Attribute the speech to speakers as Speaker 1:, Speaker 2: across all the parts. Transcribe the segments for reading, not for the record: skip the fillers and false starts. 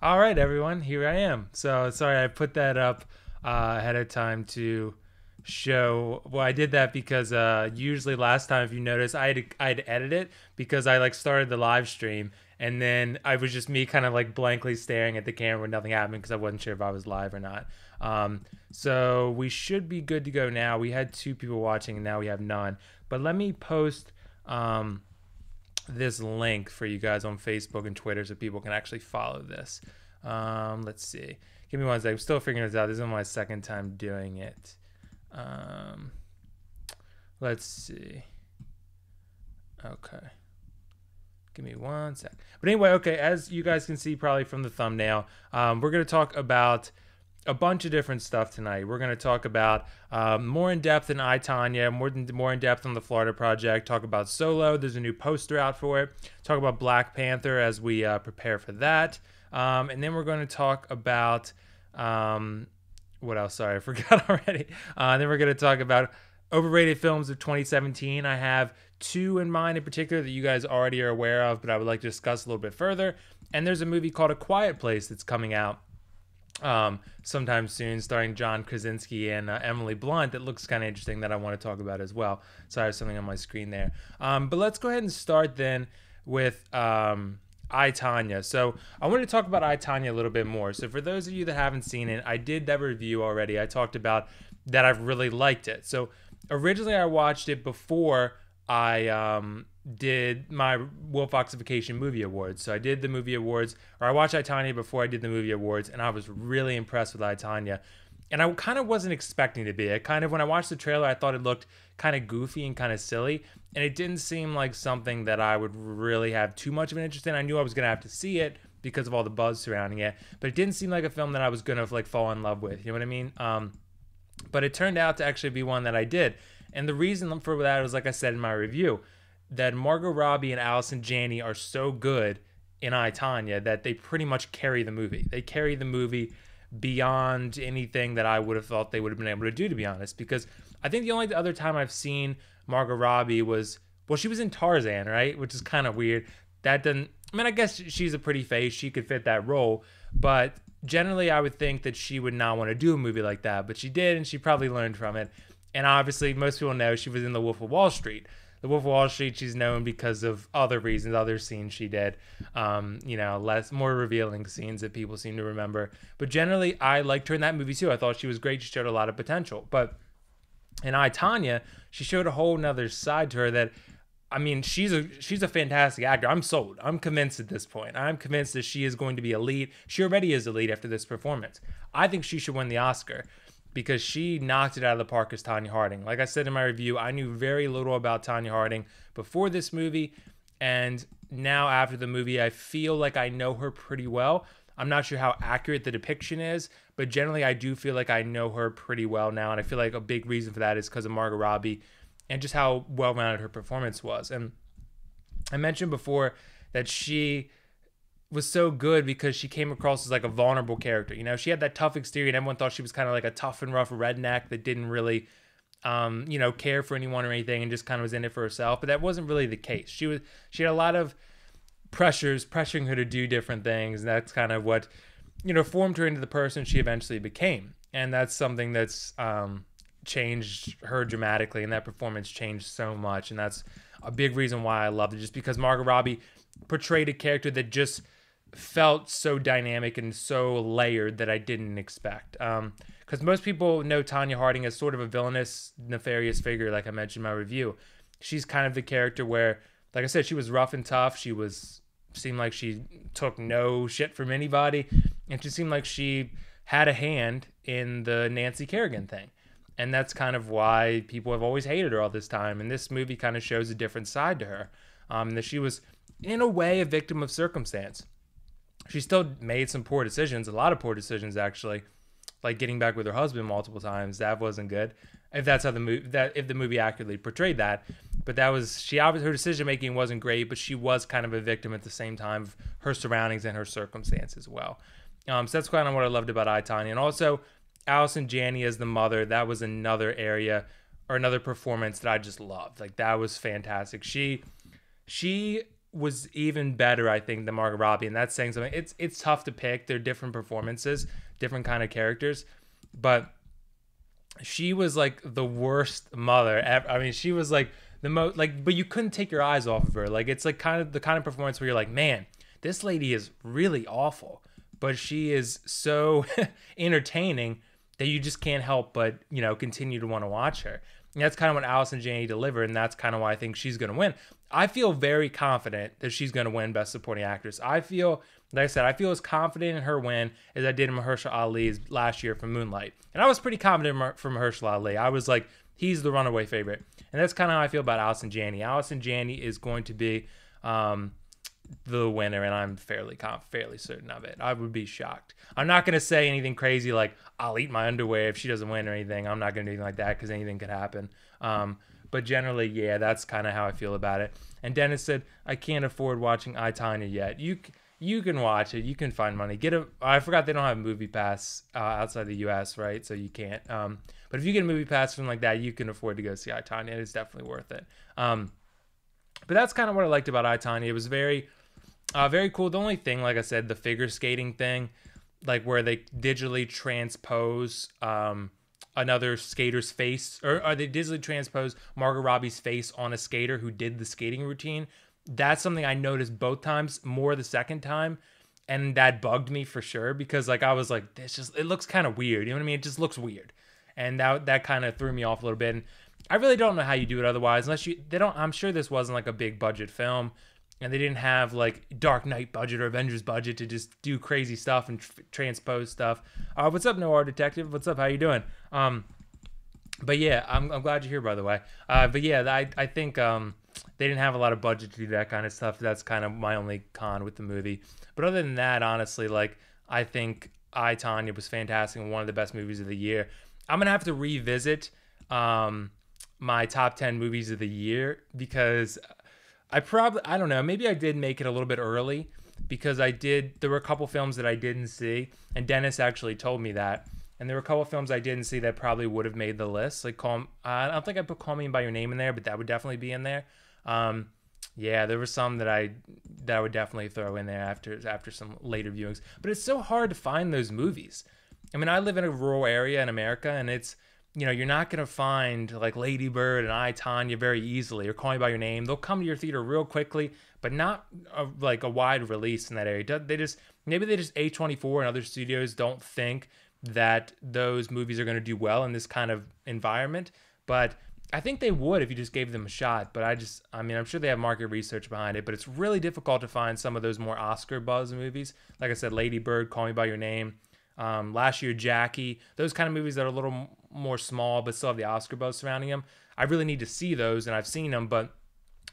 Speaker 1: All right, everyone, here I am. So sorry I put that up ahead of time to show. Well, I did that because usually last time, if you notice, I'd edit it because I like started the live stream and then I was just me kind of like blankly staring at the camera when nothing happened because I wasn't sure if I was live or not. So we should be good to go now. We had two people watching and now we have none. But let me post. This link for you guys on Facebook and Twitter so people can actually follow this. Let's see. Give me one second. I'm still figuring this out. This is my second time doing it. Um, let's see. Okay. Give me one sec. But anyway, okay, as you guys can see probably from the thumbnail, we're going to talk about a bunch of different stuff tonight. We're going to talk about more in depth in I, Tonya, more in depth on the Florida Project. Talk about Solo. There's a new poster out for it. Talk about Black Panther as we prepare for that. And then we're going to talk about what else? Sorry, I forgot already. Then we're going to talk about overrated films of 2017. I have two in mind in particular that you guys already are aware of, but I would like to discuss a little bit further. And there's a movie called A Quiet Place that's coming out sometime soon, starring John Krasinski and Emily Blunt. That looks kind of interesting that I want to talk about as well. So I have something on my screen there. But let's go ahead and start then with I, Tonya. So I want to talk about I, Tonya a little bit more. So for those of you that haven't seen it, I did that review already. I talked about that I've really liked it. So originally I watched it before I did my Wolfoxification movie awards. So I did the movie awards, or I watched I, Tonya before I did the movie awards, and I was really impressed with I, Tonya. And I kind of wasn't expecting to be. When I watched the trailer, I thought it looked kind of goofy and kind of silly, and it didn't seem like something that I would really have too much of an interest in. I knew I was gonna have to see it because of all the buzz surrounding it, but it didn't seem like a film that I was gonna like fall in love with. You know what I mean? But it turned out to actually be one that I did. And the reason for that was, like I said in my review, that Margot Robbie and Allison Janney are so good in I, Tonya that they pretty much carry the movie. They carry the movie beyond anything that I would have thought they would have been able to do, to be honest. Because I think the only other time I've seen Margot Robbie was, well, she was in Tarzan, right? Which is kind of weird. That doesn't, I mean, I guess she's a pretty face. She could fit that role. But generally, I would think that she would not want to do a movie like that. But she did, and she probably learned from it. And obviously, most people know she was in The Wolf of Wall Street. The Wolf of Wall Street, she's known because of other reasons, other scenes she did, more revealing scenes that people seem to remember. But generally, I liked her in that movie too. I thought she was great. She showed a lot of potential. But in I, Tonya, she showed a whole nother side to her that, I mean, she's a fantastic actor. I'm sold. I'm convinced at this point. I'm convinced that she is going to be elite. She already is elite after this performance. I think she should win the Oscar, because she knocked it out of the park as Tonya Harding. Like I said in my review, I knew very little about Tonya Harding before this movie, and now after the movie, I feel like I know her pretty well. I'm not sure how accurate the depiction is, but generally I do feel like I know her pretty well now, and I feel like a big reason for that is because of Margot Robbie and just how well-rounded her performance was. And I mentioned before that she was so good because she came across as like a vulnerable character. You know, she had that tough exterior and everyone thought she was kind of like a tough and rough redneck that didn't really, care for anyone or anything and just kind of was in it for herself. But that wasn't really the case. She had a lot of pressuring her to do different things. And that's kind of what, formed her into the person she eventually became. And that's something that's changed her dramatically. And that performance changed so much. And that's a big reason why I loved it, just because Margot Robbie portrayed a character that just felt so dynamic and so layered that I didn't expect. Because most people know Tonya Harding as sort of a villainous, nefarious figure, like I mentioned in my review. She's kind of the character where, like I said, she was rough and tough. Seemed like she took no shit from anybody, and she seemed like she had a hand in the Nancy Kerrigan thing. And that's kind of why people have always hated her all this time. And this movie kind of shows a different side to her. That she was, in a way, a victim of circumstance. She still made some poor decisions, a lot of poor decisions actually, like getting back with her husband multiple times. That wasn't good. If that's how if the movie accurately portrayed that, but her decision making wasn't great, but she was kind of a victim at the same time of her surroundings and her circumstance as well. So that's kind of what I loved about I, Tonya. And also, Allison Janney as the mother, that was another area or another performance that I just loved. Like, that was fantastic. She was even better, I think, than Margot Robbie, and that's saying something. It's tough to pick. They're different performances, different kind of characters, but she was like the worst mother ever. I mean, she was like the most like, but you couldn't take your eyes off of her. Like, it's like kind of the kind of performance where you're like, man, this lady is really awful, but she is so entertaining that you just can't help but, you know, continue to want to watch her. And that's kind of what Allison Janney delivered, and that's kind of why I think she's going to win. I feel very confident that she's going to win Best Supporting Actress. I feel, like I said, I feel as confident in her win as I did in Mahershala Ali's last year for Moonlight. And I was pretty confident for Mahershala Ali. I was like, he's the runaway favorite. And that's kind of how I feel about Allison Janney. Allison Janney is going to be the winner, and I'm fairly certain of it. I would be shocked. I'm not going to say anything crazy like, I'll eat my underwear if she doesn't win or anything. I'm not going to do anything like that because anything could happen. But generally, yeah, that's kind of how I feel about it. And Dennis said, I can't afford watching I, Tonya yet. You can watch it. You can find money. I forgot they don't have Movie Pass outside the U.S., right? So you can't. But if you get a Movie Pass from like that, you can afford to go see I, Tonya. It's definitely worth it. But that's kind of what I liked about I, Tonya. It was very cool. The only thing, like I said, the figure skating thing, like where they digitally transpose another skater's face, or they digitally transpose Margot Robbie's face on a skater who did the skating routine. That's something I noticed both times, more the second time, and that bugged me for sure, because like I was like, it looks kind of weird. You know what I mean? It just looks weird, and that kind of threw me off a little bit. And I really don't know how you do it otherwise, unless I'm sure this wasn't like a big budget film, and they didn't have like Dark Knight budget or Avengers budget to just do crazy stuff and transpose stuff. What's up, Noir Detective? What's up? How you doing? But yeah, I'm glad you're here, by the way. But yeah, I think they didn't have a lot of budget to do that kind of stuff. That's kind of my only con with the movie. But other than that, honestly, like I think I, Tonya was fantastic and one of the best movies of the year. I'm gonna have to revisit my top 10 movies of the year, because I don't know, maybe I did make it a little bit early, because there were a couple films that I didn't see, and Dennis actually told me that, and there were a couple films I didn't see that probably would have made the list, like I don't think I put Call Me by Your Name in there, but that would definitely be in there. Yeah, there were some that I would definitely throw in there after some later viewings, but it's so hard to find those movies. I mean, I live in a rural area in America, and it's, you know, you're not going to find like Lady Bird and I, Tonya very easily, or Call Me by Your Name. They'll come to your theater real quickly, but not like a wide release in that area. Maybe A24 and other studios don't think that those movies are going to do well in this kind of environment, but I think they would if you just gave them a shot. But I mean, I'm sure they have market research behind it, but it's really difficult to find some of those more Oscar buzz movies. Like I said, Lady Bird, Call Me by Your Name. Last year, Jackie, those kind of movies that are a little more small but still have the Oscar buzz surrounding them. I really need to see those, and I've seen them, but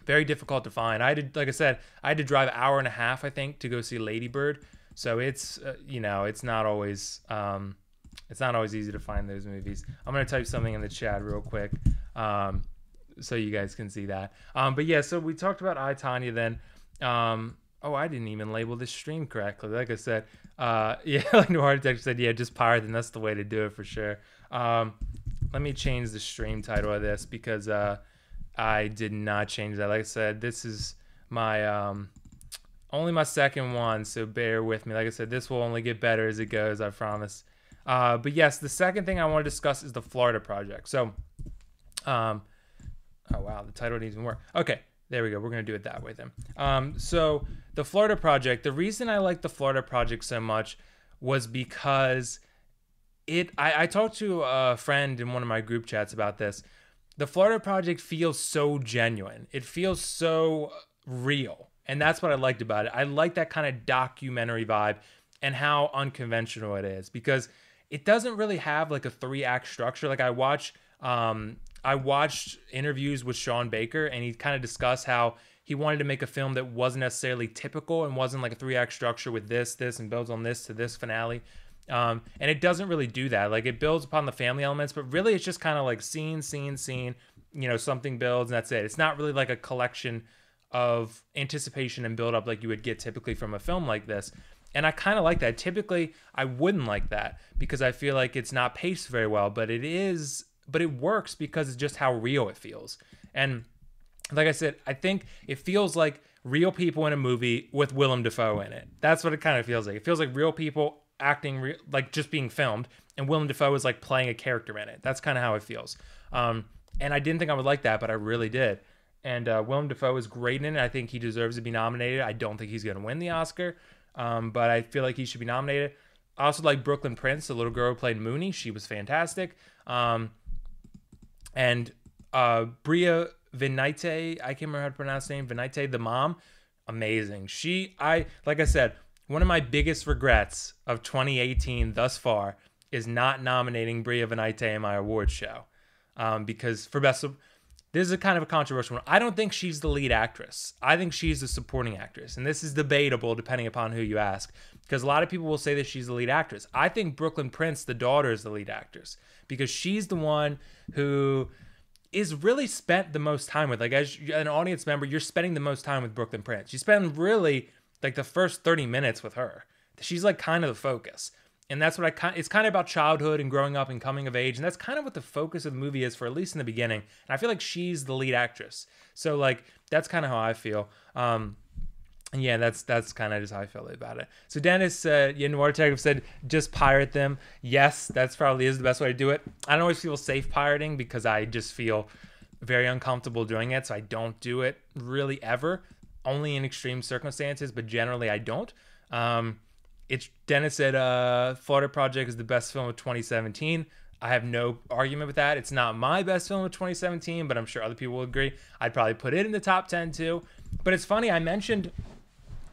Speaker 1: very difficult to find. Like I said, I had to drive an hour and a half, I think, to go see Lady Bird. So it's it's not always easy to find those movies. I'm gonna type something in the chat real quick, so you guys can see that. But yeah, so we talked about I, Tonya then. I didn't even label this stream correctly. Like I said, yeah, like Noir Detective said, yeah, just pirate, then that's the way to do it for sure. Let me change the stream title of this, because I did not change that. Like I said, this is my only my second one, so bear with me. Like I said, this will only get better as it goes, I promise. But yes, the second thing I want to discuss is the Florida Project. So, oh wow, the title didn't even work. Okay. There we go. We're going to do it that way then. So the Florida Project, the reason I like the Florida Project so much was because I talked to a friend in one of my group chats about this. The Florida Project feels so genuine. It feels so real. And that's what I liked about it. I like that kind of documentary vibe and how unconventional it is, because it doesn't really have like a 3-act structure. Like I watched interviews with Sean Baker, and he kind of discussed how he wanted to make a film that wasn't necessarily typical and wasn't like a 3-act structure with this, and builds on this to this finale. And it doesn't really do that. Like it builds upon the family elements, but really it's just kind of like scene, something builds and that's it. It's not really like a collection of anticipation and build up like you would get typically from a film like this. And I kind of like that. Typically, I wouldn't like that, because I feel like it's not paced very well, but it works because it's just how real it feels. And like I said, I think it feels like real people in a movie with Willem Dafoe in it. That's what it kind of feels like. It feels like real people acting like just being filmed, and Willem Dafoe is like playing a character in it. That's kind of how it feels. And I didn't think I would like that, but I really did. And Willem Dafoe is great in it. I think he deserves to be nominated. I don't think he's going to win the Oscar, but I feel like he should be nominated. I also like Brooklyn Prince, the little girl who played Mooney. She was fantastic. And Bria Vinite, I can't remember how to pronounce her name. Vinite, the mom, amazing. Like I said, one of my biggest regrets of 2018 thus far is not nominating Bria Vinite in my awards show. Because for best of, this is a kind of a controversial one. I don't think she's the lead actress. I think she's the supporting actress. And this is debatable depending upon who you ask. Because a lot of people will say that she's the lead actress. I think Brooklyn Prince, the daughter, is the lead actress. Because she's the one who is really spent the most time with. Like, as an audience member, you're spending the most time with Brooklyn Prince. You spend really, like, the first 30 minutes with her. She's, like, kind of the focus. And that's what it's kind of about childhood and growing up and coming of age. And that's kind of what the focus of the movie is, for at least in the beginning. And I feel like she's the lead actress. So like, that's kind of how I feel. And yeah, that's kind of just how I feel about it. So Dennis said, Noir Detective said, just pirate them. Yes, that's probably is the best way to do it. I don't always feel safe pirating because I just feel very uncomfortable doing it. So I don't do it really ever, only in extreme circumstances, but generally I don't. Dennis said Florida Project is the best film of 2017. I have no argument with that. It's not my best film of 2017, but I'm sure other people will agree. I'd probably put it in the top 10 too. But it's funny, I mentioned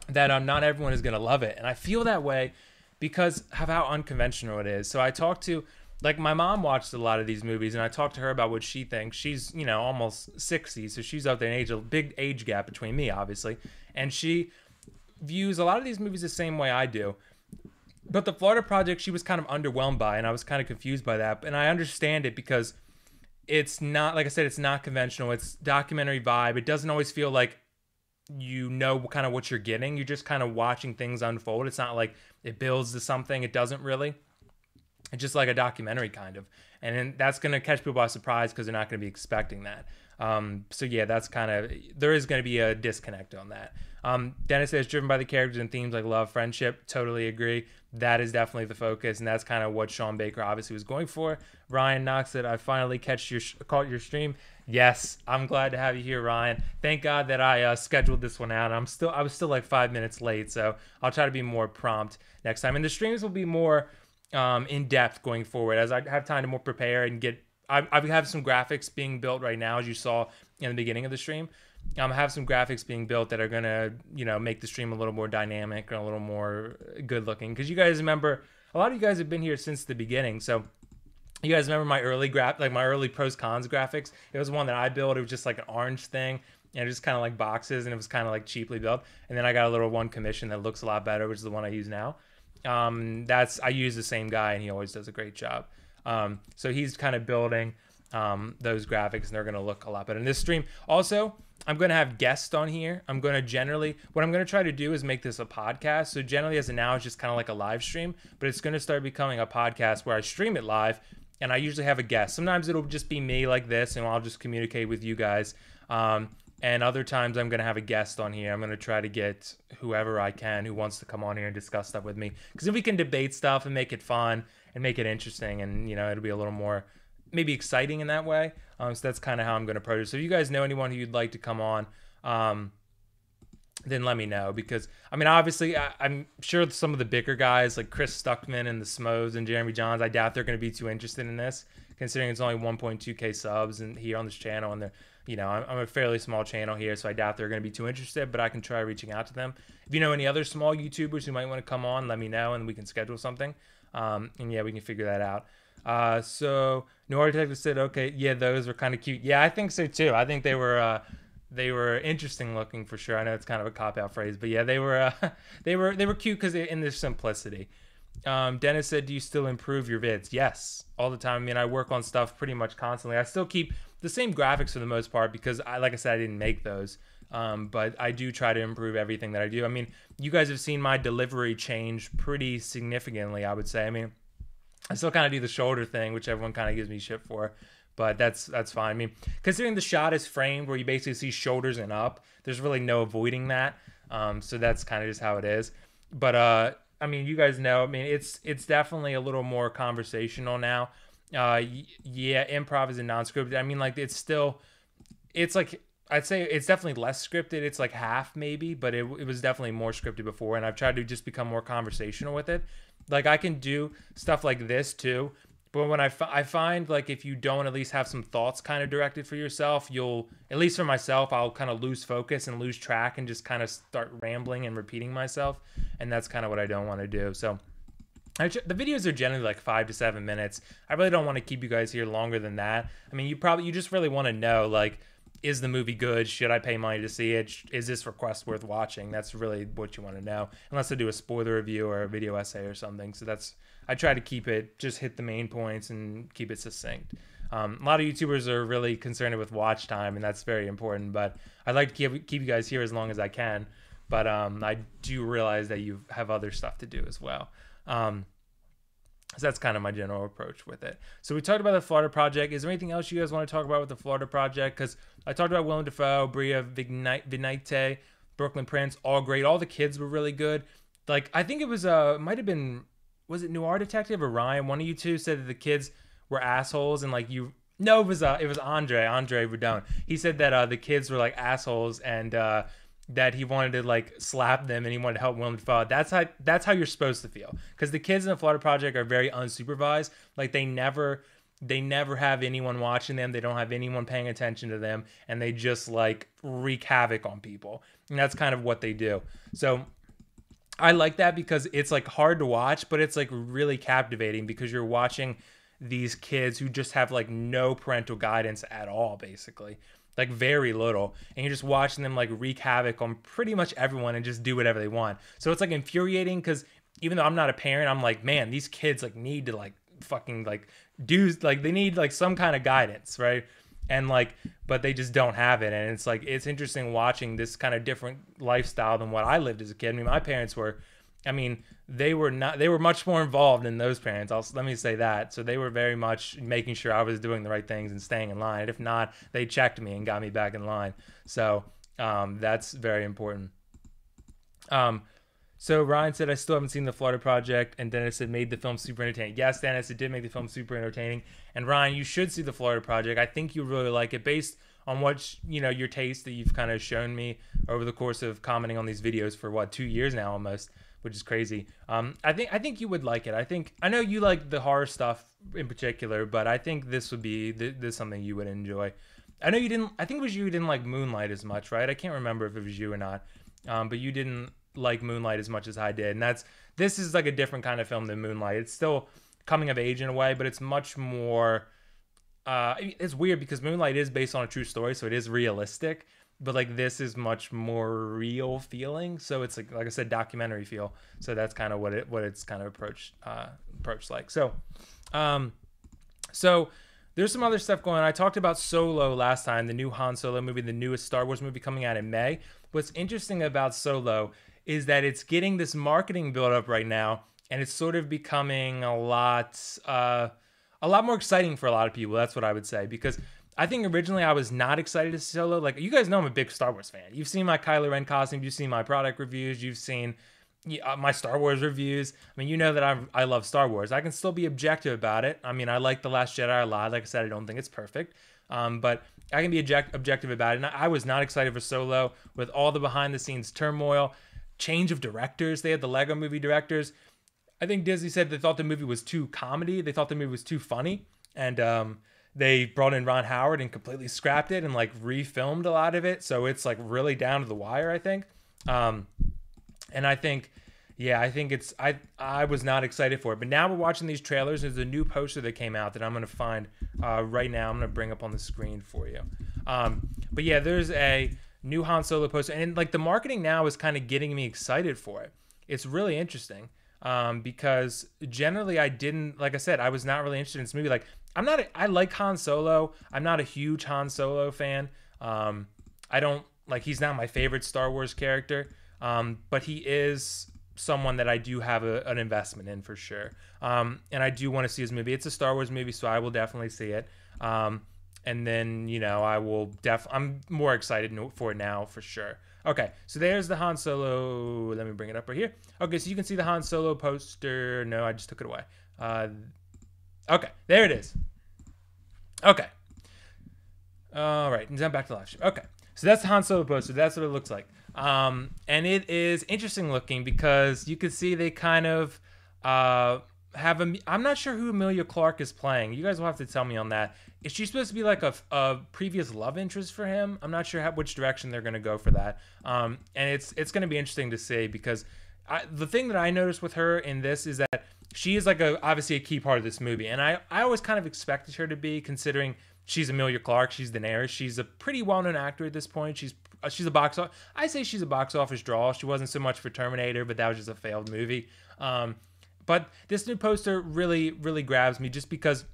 Speaker 1: that not everyone is going to love it. And I feel that way because of how unconventional it is. So I talked to, like, my mom watched a lot of these movies, and I talked to her about what she thinks. She's, almost 60, so she's up there in age, a big age gap between me, obviously. And she views a lot of these movies the same way I do. But the Florida Project, she was kind of underwhelmed by, and I was kind of confused by that. And I understand it because it's not, like I said, it's not conventional. It's documentary vibe. It doesn't always feel like kind of what you're getting. You're just kind of watching things unfold. It's not like it builds to something. It doesn't really. It's just like a documentary kind of. And then that's going to catch people by surprise because they're not going to be expecting that. So yeah, that's kind of, there is going to be a disconnect on that. Dennis says, driven by the characters and themes like love, friendship. Totally agree. That is definitely the focus, and that's kind of what Sean Baker obviously was going for. Ryan Knox said, I finally caught your stream. Yes, I'm glad to have you here, Ryan. Thank God that I scheduled this one out. I was still like 5 minutes late, so I'll try to be more prompt next time. And the streams will be more in depth going forward as I have time to more prepare and get. I have some graphics being built right now, as you saw in the beginning of the stream. I have some graphics being built that are going to, make the stream a little more dynamic and a little more good looking. Because you guys remember, a lot of you guys have been here since the beginning. So you guys remember my early my early pros cons graphics? It was one that I built. It was just like an orange thing. And it was kind of like boxes, and it was kind of like cheaply built. And then I got a little one commission that looks a lot better, which is the one I use now. I use the same guy, and he always does a great job. So he's kind of building those graphics, and they're going to look a lot better in this stream. Also, I'm going to have guests on here. What I'm going to try to do is make this a podcast. So generally, as of now, it's just kind of like a live stream, but it's going to start becoming a podcast where I stream it live, and I usually have a guest. Sometimes it'll just be me like this, and I'll just communicate with you guys. And other times I'm going to have a guest on here. I'm going to try to get whoever I can who wants to come on here and discuss stuff with me. Because if we can debate stuff and make it fun and make it interesting, and, it'll be a little more maybe exciting in that way. So that's kind of how I'm going to approach it. So if you guys know anyone who you'd like to come on, then let me know. Because, obviously, I'm sure some of the bigger guys like Chris Stuckman and the Smos and Jeremy Johns, I doubt they're going to be too interested in this, considering it's only 1.2K subs and here on this channel, and they're, I'm a fairly small channel here, so I doubt they're going to be too interested, but I can try reaching out to them. If you know any other small YouTubers who might want to come on, let me know, and we can schedule something. And yeah, we can figure that out. So Noir Detective said, okay, yeah, those were kind of cute. Yeah, I think so too. I think they were interesting looking for sure. I know it's kind of a cop-out phrase, but yeah, they were cute because in their simplicity. Dennis said, do you still improve your vids? Yes, all the time. I work on stuff pretty much constantly. I still keep the same graphics for the most part because, like I said, I didn't make those. But I do try to improve everything that I do. You guys have seen my delivery change pretty significantly, I would say. I still kind of do the shoulder thing, which everyone kind of gives me shit for. but that's fine. I mean, considering the shot is framed where you basically see shoulders and up, there's really no avoiding that. So that's kind of just how it is. But I mean, you guys know, I mean, it's definitely a little more conversational now. Yeah, improv is a non-scripted. I mean, like it's like, I'd say it's definitely less scripted. It's like half maybe, but it was definitely more scripted before. And I've tried to just become more conversational with it. Like I can do stuff like this too. But when I find like if you don't at least have some thoughts kind of directed for yourself, you'll, at least for myself, I'll kind of lose focus and lose track and just kind of start rambling and repeating myself. And that's kind of what I don't want to do. So the videos are generally like 5 to 7 minutes. I really don't want to keep you guys here longer than that. I mean, you just really want to know, like, is the movie good? Should I pay money to see it? Is this request worth watching? That's really what you want to know. Unless I do a spoiler review or a video essay or something. So I try to keep it, just hit the main points and keep it succinct. A lot of YouTubers are really concerned with watch time, and that's very important. But I'd like to keep you guys here as long as I can. But I do realize that you have other stuff to do as well. So that's kind of my general approach with it. So we talked about the Florida Project. Is there anything else you guys want to talk about with the Florida Project? Because I talked about Willem Dafoe, Bria Vignaite, Brooklyn Prince, all great. All the kids were really good. Like, I think it was, might have been, was it Noir Detective or Ryan? One of you two said that the kids were assholes and like no, it was Andre Verdone. He said that the kids were like assholes and that he wanted to like slap them and he wanted to help Willem Dafoe. That's how you're supposed to feel, because the kids in the Florida Project are very unsupervised. Like they never have anyone watching them. They don't have anyone paying attention to them, and they just like wreak havoc on people. And that's kind of what they do. So I like that because it's like hard to watch, but it's like really captivating because you're watching these kids who just have like no parental guidance at all, basically. Like very little, and you're just watching them like wreak havoc on pretty much everyone and just do whatever they want. So it's like infuriating because even though I'm not a parent, I'm like, man, these kids like need to like fucking like do, like they need like some kind of guidance, right? And like, but they just don't have it. And it's like, it's interesting watching this kind of different lifestyle than what I lived as a kid. I mean, my parents were, I mean, they were much more involved than those parents. Let me say that. So they were very much making sure I was doing the right things and staying in line. And if not, they checked me and got me back in line. So that's very important. So Ryan said, I still haven't seen the Florida Project. And Dennis said, made the film super entertaining. Yes, Dennis, it did make the film super entertaining. And Ryan, you should see the Florida Project. I think you really like it based on what, you know, your taste that you've kind of shown me over the course of commenting on these videos for what, 2 years now almost, which is crazy. I think you would like it. I know you like the horror stuff in particular, but I think this would be this something you would enjoy. I know you didn't. I think it was you who didn't like Moonlight as much, right? I can't remember if it was you or not. But you didn't like Moonlight as much as I did, and this is like a different kind of film than Moonlight. It's still coming of age in a way, but it's much more. It's weird because Moonlight is based on a true story, so it is realistic. But like this is much more real feeling, so it's like I said, documentary feel. So that's kind of what it's kind of approached like. So there's some other stuff going on. I talked about Solo last time, the new Han Solo movie, the newest Star Wars movie coming out in May. What's interesting about Solo is that it's getting this marketing build up right now, and it's sort of becoming a lot more exciting for a lot of people. That's what I would say, because I think originally I was not excited to see Solo. Like, you guys know I'm a big Star Wars fan. You've seen my Kylo Ren costume. You've seen my product reviews. You've seen my Star Wars reviews. I mean, you know that I love Star Wars. I can still be objective about it. I mean, I like The Last Jedi a lot. Like I said, I don't think it's perfect. But I can be objective about it. And I was not excited for Solo with all the behind-the-scenes turmoil, change of directors. They had the Lego movie directors. I think Disney said they thought the movie was too comedy. They thought the movie was too funny. And they brought in Ron Howard and completely scrapped it and like refilmed a lot of it. So it's like really down to the wire, I think. And I think, I was not excited for it. But now we're watching these trailers. There's a new poster that came out that I'm going to find right now. I'm going to bring up on the screen for you. But yeah, there's a new Han Solo poster. And like the marketing now is kind of getting me excited for it. It's really interesting. Because generally like I said, I was not really interested in this movie. Like, I like Han Solo. I'm not a huge Han Solo fan. He's not my favorite Star Wars character. But he is someone that I do have an investment in for sure. And I do want to see his movie. It's a Star Wars movie, so I will definitely see it. And then, you know, I'm more excited for it now for sure. Okay, so there's the Han Solo. Let me bring it up right here. Okay, so you can see the Han Solo poster. No, I just took it away. Okay, there it is. Okay. All right, and then back to live stream. Okay, so that's the Han Solo poster. That's what it looks like. And it is interesting looking because you can see they kind of have a. I'm not sure who Emilia Clarke is playing. You guys will have to tell me on that. Is she supposed to be like a previous love interest for him? I'm not sure which direction they're going to go for that. And it's going to be interesting to see because the thing that I noticed with her in this is that she is like obviously a key part of this movie, and I always kind of expected her to be, considering she's Emilia Clarke, she's Daenerys, she's a pretty well-known actor at this point. She's a box office. I say she's a box office draw. She wasn't so much for Terminator, but that was just a failed movie. But this new poster really, really grabs me just because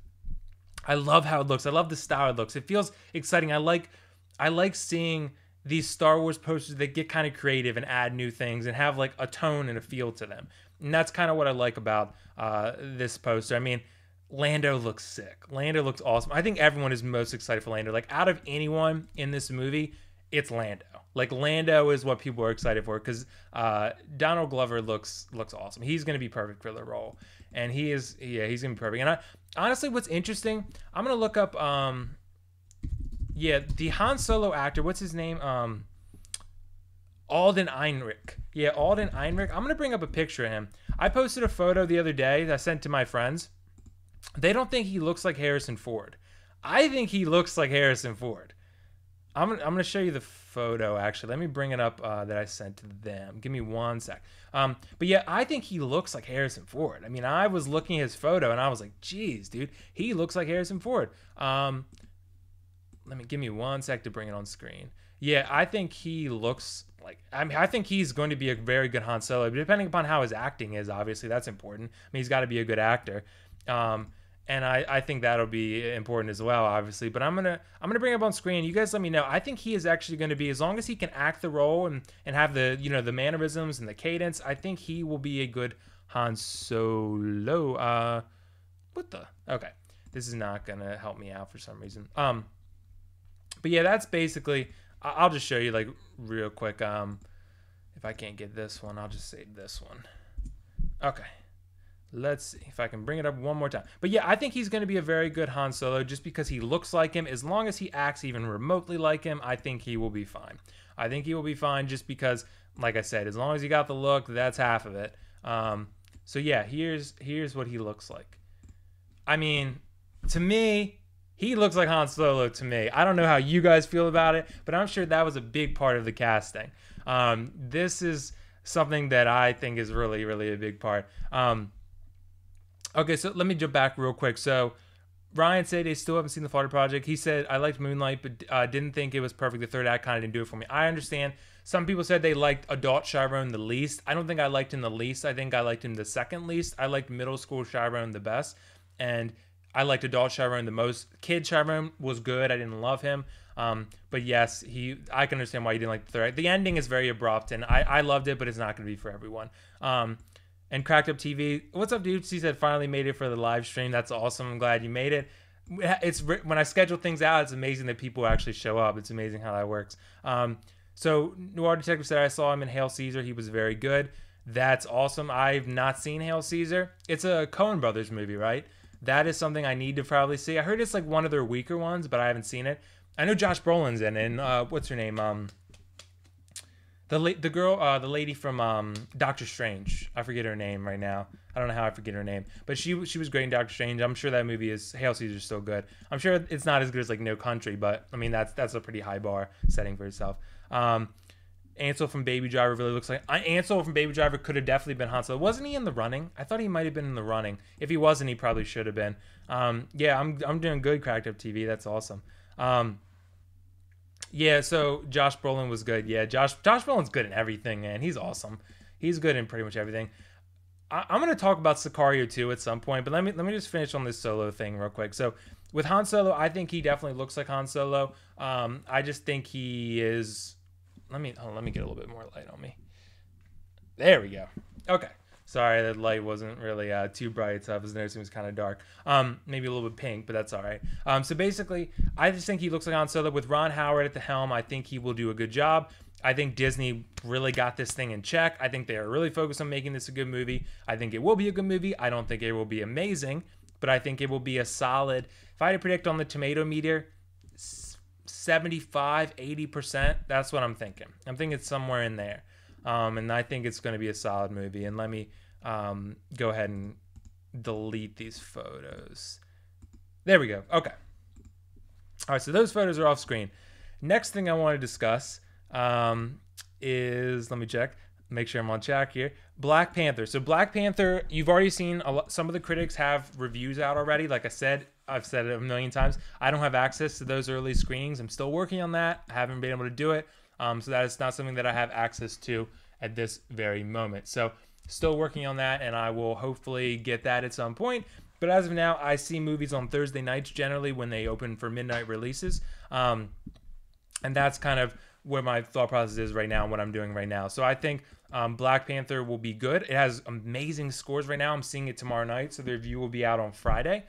Speaker 1: I love how it looks. I love the style it looks. It feels exciting. I like seeing these Star Wars posters that get kind of creative and add new things and have like a tone and a feel to them. And that's kind of what I like about this poster. I mean, Lando looks sick. Lando looks awesome. I think everyone is most excited for Lando. Like, out of anyone in this movie, it's Lando. Like, Lando is what people are excited for because Donald Glover looks awesome. He's going to be perfect for the role. And he's going to be perfect. And honestly, what's interesting, I'm going to look up, the Han Solo actor, what's his name? Alden Ehrenreich. Yeah, Alden Ehrenreich. I'm going to bring up a picture of him. I posted a photo the other day that I sent to my friends. They don't think he looks like Harrison Ford. I think he looks like Harrison Ford. I'm going to show you the photo, actually. Let me bring it up that I sent to them. Give me one sec. But yeah, I think he looks like Harrison Ford. I mean, I was looking at his photo, and I was like, geez, dude, he looks like Harrison Ford. Give me one sec to bring it on screen. Yeah, I think he looks like... I think he's going to be a very good Han Solo, but depending upon how his acting is, obviously, that's important. I mean, he's got to be a good actor. And I think that'll be important as well, obviously. But I'm gonna bring it up on screen. You guys let me know. I think he is actually going to be, as long as he can act the role and have the the mannerisms and the cadence, I think he will be a good Han Solo. Okay, this is not gonna help me out for some reason. But yeah, that's basically. I'll just show you like real quick. If I can't get this one, I'll just save this one. Okay. Let's see if I can bring it up one more time. But yeah, I think he's going to be a very good Han Solo just because he looks like him. As long as he acts even remotely like him, I think he will be fine. I think he will be fine just because, like I said, as long as he got the look, that's half of it. So yeah, here's what he looks like. I mean, to me, he looks like Han Solo to me. I don't know how you guys feel about it, but I'm sure that was a big part of the casting. This is something that I think is really, really a big part. Okay, so let me jump back real quick. So Ryan said they still haven't seen the Florida Project. He said, I liked Moonlight, but didn't think it was perfect. The third act kind of didn't do it for me. I understand. Some people said they liked Adult Chiron the least. I don't think I liked him the least. I think I liked him the second least. I liked Middle School Chiron the best. And I liked Adult Chiron the most. Kid Chiron was good. I didn't love him. But yes, I can understand why you didn't like the third act. The ending is very abrupt, and I loved it, but it's not going to be for everyone. And Cracked Up TV, what's up, dude? She said finally made it for the live stream. That's awesome. I'm glad you made it. It's when I schedule things out, it's amazing that people actually show up. It's amazing how that works. So Noir Detective said I saw him in Hail Caesar. He was very good. That's awesome. I've not seen Hail Caesar. It's a Coen Brothers movie, right? That is something I need to probably see. I heard it's like one of their weaker ones, but I haven't seen it. I know Josh Brolin's in it. And what's her name? The lady from Doctor Strange. I forget her name right now. I don't know how I forget her name, but she was great in Doctor Strange. I'm sure that movie is Hail Caesar's still good. I'm sure it's not as good as like No Country, but I mean that's a pretty high bar setting for itself. Ansel from Baby Driver really looks like Ansel from Baby Driver could have definitely been Han Solo. Wasn't he in the running? I thought he might have been in the running. If he wasn't, he probably should have been. Yeah, I'm doing good. Cracked Up TV. That's awesome. Yeah, so Josh Brolin was good. Yeah, Josh Brolin's good in everything, man. He's awesome. He's good in pretty much everything. I'm going to talk about Sicario 2 at some point, but let me just finish on this Solo thing real quick. So with Han Solo, I think he definitely looks like Han Solo. I just think he is... Let me get a little bit more light on me. There we go. Okay. Sorry, that light wasn't really too bright, so I was noticing it was kind of dark. Maybe a little bit pink, but that's all right. So basically, I just think he looks like Han Solo with Ron Howard at the helm. I think he will do a good job. I think Disney really got this thing in check. I think they are really focused on making this a good movie. I think it will be a good movie. I don't think it will be amazing, but I think it will be a solid. If I had to predict on the tomato meter, 75, 80%. That's what I'm thinking. I'm thinking it's somewhere in there. And I think it's going to be a solid movie. And let me go ahead and delete these photos. There we go. Okay. All right, so those photos are off screen. Next thing I want to discuss is, let me check, make sure I'm on track here. Black Panther. So Black Panther, you've already seen some of the critics have reviews out already. Like I said, I've said it a million times. I don't have access to those early screenings. I'm still working on that. I haven't been able to do it. So that is not something that I have access to at this very moment. So still working on that, and I will hopefully get that at some point. But as of now, I see movies on Thursday nights generally when they open for midnight releases. And that's kind of where my thought process is right now and what I'm doing right now. So I think Black Panther will be good. It has amazing scores right now. I'm seeing it tomorrow night, so the review will be out on Friday.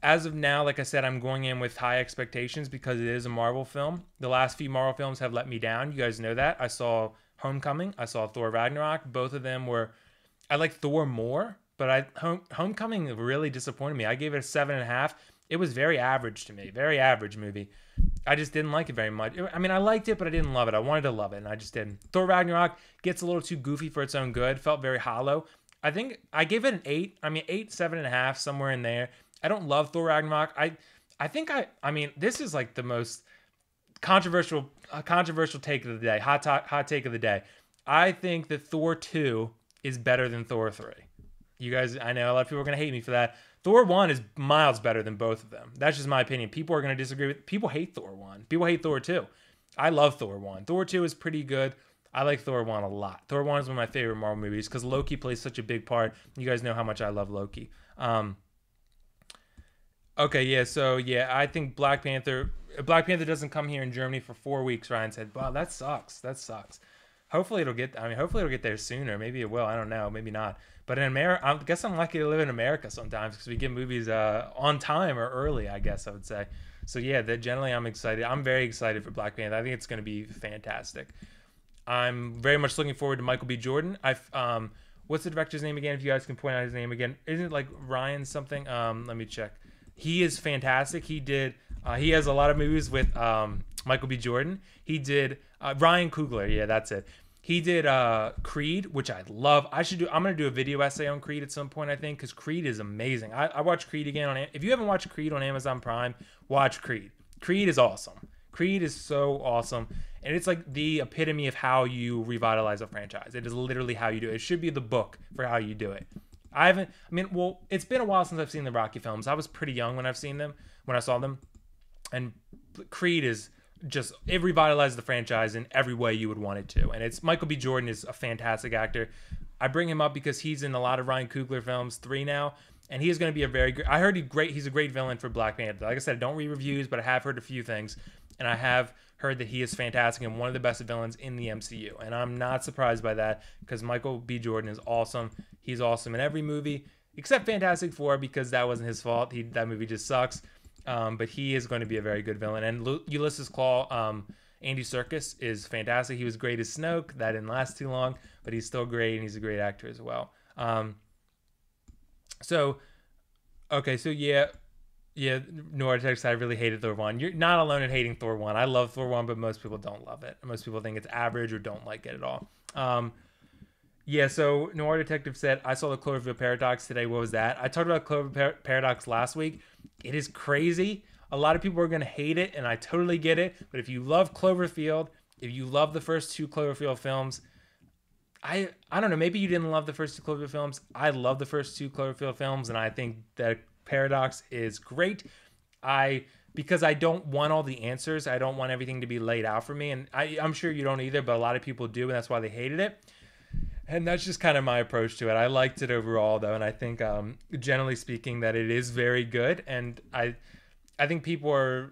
Speaker 1: As of now, like I said, I'm going in with high expectations because it is a Marvel film. The last few Marvel films have let me down. You guys know that. I saw Homecoming. I saw Thor Ragnarok. Both of them were... I like Thor more, but Homecoming really disappointed me. I gave it a 7.5. It was very average to me. Very average movie. I just didn't like it very much. I mean, I liked it, but I didn't love it. I wanted to love it, and I just didn't. Thor Ragnarok gets a little too goofy for its own good. Felt very hollow. I think I gave it an 8. I mean, 8, 7.5, somewhere in there. I don't love Thor Ragnarok. I mean, this is like the most controversial take of the day. Hot take of the day. I think that Thor 2 is better than Thor 3. You guys, I know a lot of people are going to hate me for that. Thor 1 is miles better than both of them. That's just my opinion. People are going to disagree with... People hate Thor 1. People hate Thor 2. I love Thor 1. Thor 2 is pretty good. I like Thor 1 a lot. Thor 1 is one of my favorite Marvel movies because Loki plays such a big part. You guys know how much I love Loki. Okay, yeah, so yeah, I think Black Panther doesn't come here in Germany for 4 weeks. Ryan said, wow, that sucks. That sucks. Hopefully it'll get there sooner. Maybe it will. I don't know. Maybe not. But in America, I guess I'm lucky to live in America sometimes because we get movies on time or early, I guess I would say. So yeah, generally I'm excited. I'm very excited for Black Panther. I think it's going to be fantastic. I'm very much looking forward to Michael B. Jordan. What's the director's name again? If you guys can point out his name again. Isn't it like Ryan something? Let me check. He is fantastic. He has a lot of movies with Michael B. Jordan. He did Ryan Coogler. Yeah, that's it. He did Creed, which I love. I'm going to do a video essay on Creed at some point, I think, because Creed is amazing. I watched Creed again. If you haven't watched Creed on Amazon Prime, watch Creed. Creed is awesome. Creed is so awesome. And it's like the epitome of how you revitalize a franchise. It is literally how you do it. It should be the book for how you do it. It's been a while since I've seen the Rocky films. I was pretty young when I saw them. And Creed is just, it revitalized the franchise in every way you would want it to. And it's Michael B. Jordan is a fantastic actor. I bring him up because he's in a lot of Ryan Coogler films, 3 now. And he is going to be a very good, I heard he's a great villain for Black Panther. Like I said, I don't read reviews, but I have heard a few things. And I have heard that he is fantastic and one of the best villains in the MCU. And I'm not surprised by that because Michael B. Jordan is awesome. He's awesome in every movie except Fantastic Four because that wasn't his fault. That movie just sucks. But he is going to be a very good villain. And Ulysses Claw, Andy Serkis is fantastic. He was great as Snoke. That didn't last too long, but he's still great and he's a great actor as well. Nortex, I really hated Thor 1. You're not alone in hating Thor 1. I love Thor 1, but most people don't love it. Most people think it's average or don't like it at all. So Noir Detective said, I saw the Cloverfield Paradox today. What was that? I talked about Cloverfield Paradox last week. It is crazy. A lot of people are going to hate it, and I totally get it. But if you love Cloverfield, if you love the first 2 Cloverfield films, I don't know, maybe you didn't love the first 2 Cloverfield films. I love the first 2 Cloverfield films, and I think that Paradox is great. Because I don't want all the answers. I don't want everything to be laid out for me, and I'm sure you don't either, but a lot of people do, and that's why they hated it. And that's just kind of my approach to it. I liked it overall, though, and I think, generally speaking, that it is very good. And I think people are,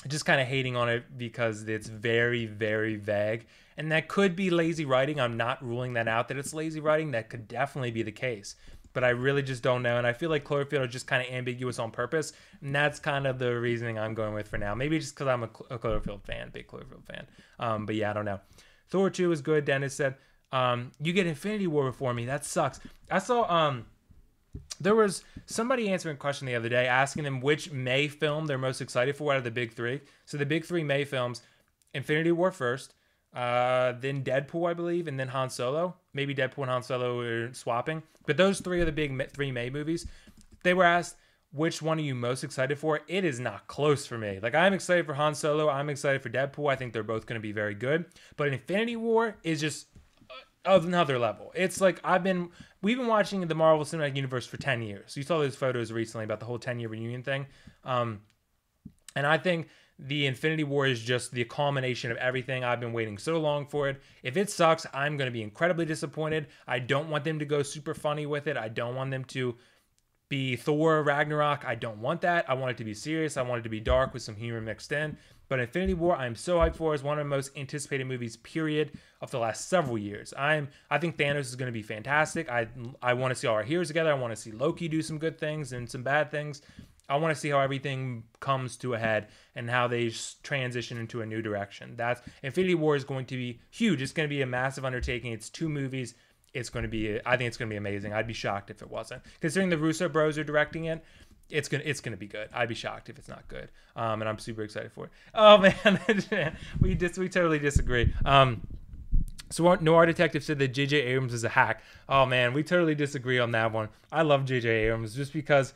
Speaker 1: just kind of hating on it because it's very, very vague. And that could be lazy writing. I'm not ruling that out that it's lazy writing. That could definitely be the case. But I really just don't know. And I feel like Cloverfield is just kind of ambiguous on purpose. And that's kind of the reasoning I'm going with for now. Maybe just because I'm a Cloverfield fan, big Cloverfield fan. But yeah, I don't know. Thor 2 is good. Dennis said, you get Infinity War before me. That sucks. I saw... there was somebody answering a question the other day asking them which May film they're most excited for out of the big three. So the big three May films, Infinity War first, then Deadpool, I believe, and then Han Solo. Maybe Deadpool and Han Solo are swapping. But those three are the big three May movies. They were asked, which one are you most excited for? It is not close for me. Like, I'm excited for Han Solo. I'm excited for Deadpool. I think they're both going to be very good. But Infinity War is just of another level. It's like we've been watching the Marvel Cinematic Universe for 10 years. You saw those photos recently about the whole 10-year reunion thing. And I think the Infinity War is just the culmination of everything. I've been waiting so long for it. If it sucks, I'm going to be incredibly disappointed. I don't want them to go super funny with it. I don't want them to be Thor Ragnarok. I don't want that. I want it to be serious. I want it to be dark with some humor mixed in. But Infinity War, I'm so hyped for. It's one of the most anticipated movies, period, of the last several years. I think Thanos is going to be fantastic. I want to see all our heroes together. I want to see Loki do some good things and some bad things. I want to see how everything comes to a head and how they transition into a new direction. Infinity War is going to be huge. It's going to be a massive undertaking. It's 2 movies. I think it's going to be amazing. I'd be shocked if it wasn't. Considering the Russo bros are directing it, it's gonna be good. I'd be shocked if it's not good. And I'm super excited for it. Oh man, we totally disagree. So Noir Detective said that J.J. Abrams is a hack. Oh man, we totally disagree on that one. I love J.J. Abrams just because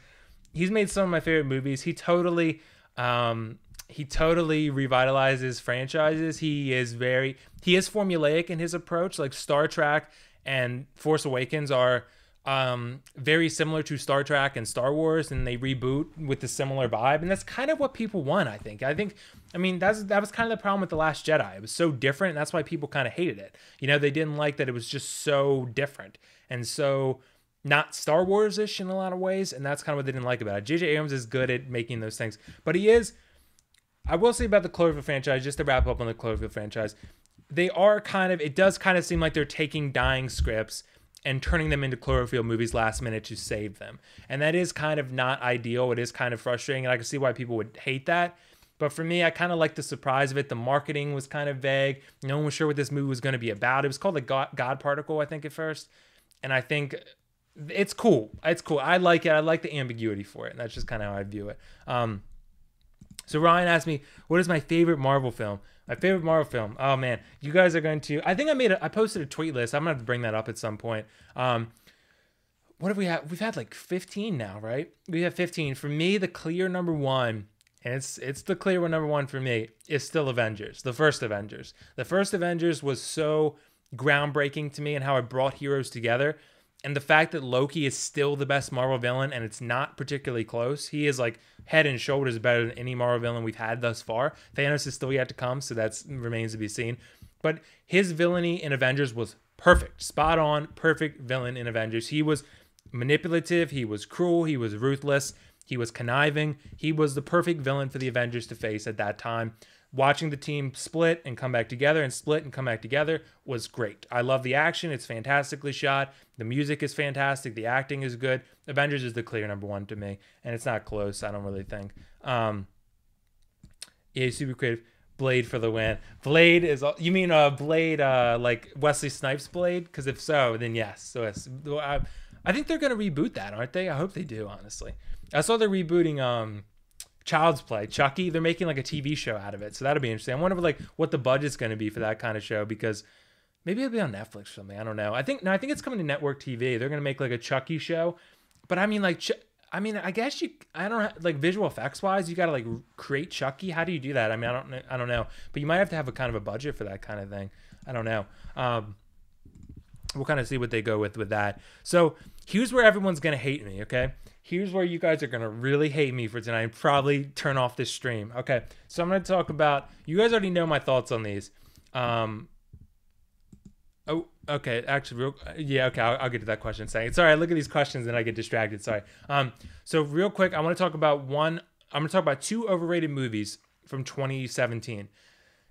Speaker 1: he's made some of my favorite movies. He totally revitalizes franchises. He is formulaic in his approach. Like Star Trek and Force Awakens are very similar to Star Trek and Star Wars, and they reboot with a similar vibe, and that's kind of what people want. I mean that was kind of the problem with The Last Jedi. It was so different, and that's why people kind of hated it. They didn't like that it was just so different and so not Star Wars-ish in a lot of ways, and that's kind of what they didn't like about it. J.J. Abrams is good at making those things, but I will say about the Cloverfield franchise, just to wrap up on the Cloverfield franchise, it does kind of seem like they're taking dying scripts and turning them into Cloverfield movies last minute to save them. And that is kind of not ideal. It is kind of frustrating, and I can see why people would hate that. But for me, I kind of like the surprise of it. The marketing was kind of vague. No one was sure what this movie was going to be about. It was called the God Particle, I think, at first. And I think it's cool. It's cool. I like it. I like the ambiguity for it. And that's just kind of how I view it. So Ryan asked me, what is my favorite Marvel film? My favorite Marvel film. Oh man, you guys are going to. I think I posted a tweet list. I'm gonna have to bring that up at some point. What have we had? We've had like 15 now, right? We have 15. For me, the clear number one, and it's the clear one number one for me, is still Avengers. The first Avengers. The first Avengers was so groundbreaking to me and how it brought heroes together. And the fact that Loki is still the best Marvel villain, and it's not particularly close. He is like head and shoulders better than any Marvel villain we've had thus far. Thanos is still yet to come, so that remains to be seen. But his villainy in Avengers was perfect. Spot on, perfect villain in Avengers. He was manipulative, he was cruel, he was ruthless, he was conniving. He was the perfect villain for the Avengers to face at that time. Watching the team split and come back together and split and come back together was great. I love the action. It's fantastically shot. The music is fantastic. The acting is good. Avengers is the clear number one to me, and it's not close, I don't really think. Yeah, super creative. Blade for the win. Blade is... You mean Blade like Wesley Snipes Blade? Because if so, then yes. So I think they're going to reboot that, aren't they? I hope they do, honestly. I saw they're rebooting... Child's Play, Chucky. They're making like a TV show out of it, so that'll be interesting. I wonder what the budget's going to be for that kind of show, because maybe it'll be on Netflix or something. I don't know. I think it's coming to network TV. They're going to make like a Chucky show, but I mean I guess I don't know, like visual effects wise, you got to like create Chucky. How do you do that? I mean, I don't know, but you might have to have a kind of a budget for that kind of thing. I don't know. We'll kind of see what they go with that. So here's where everyone's going to hate me. Okay. Here's where you guys are going to really hate me for tonight and probably turn off this stream. Okay, so I'm going to talk about... You guys already know my thoughts on these. Oh, okay. Actually, okay, I'll get to that question in a second. Sorry, I look at these questions and I get distracted. Sorry. So real quick, I want to talk about I'm going to talk about 2 overrated movies from 2017.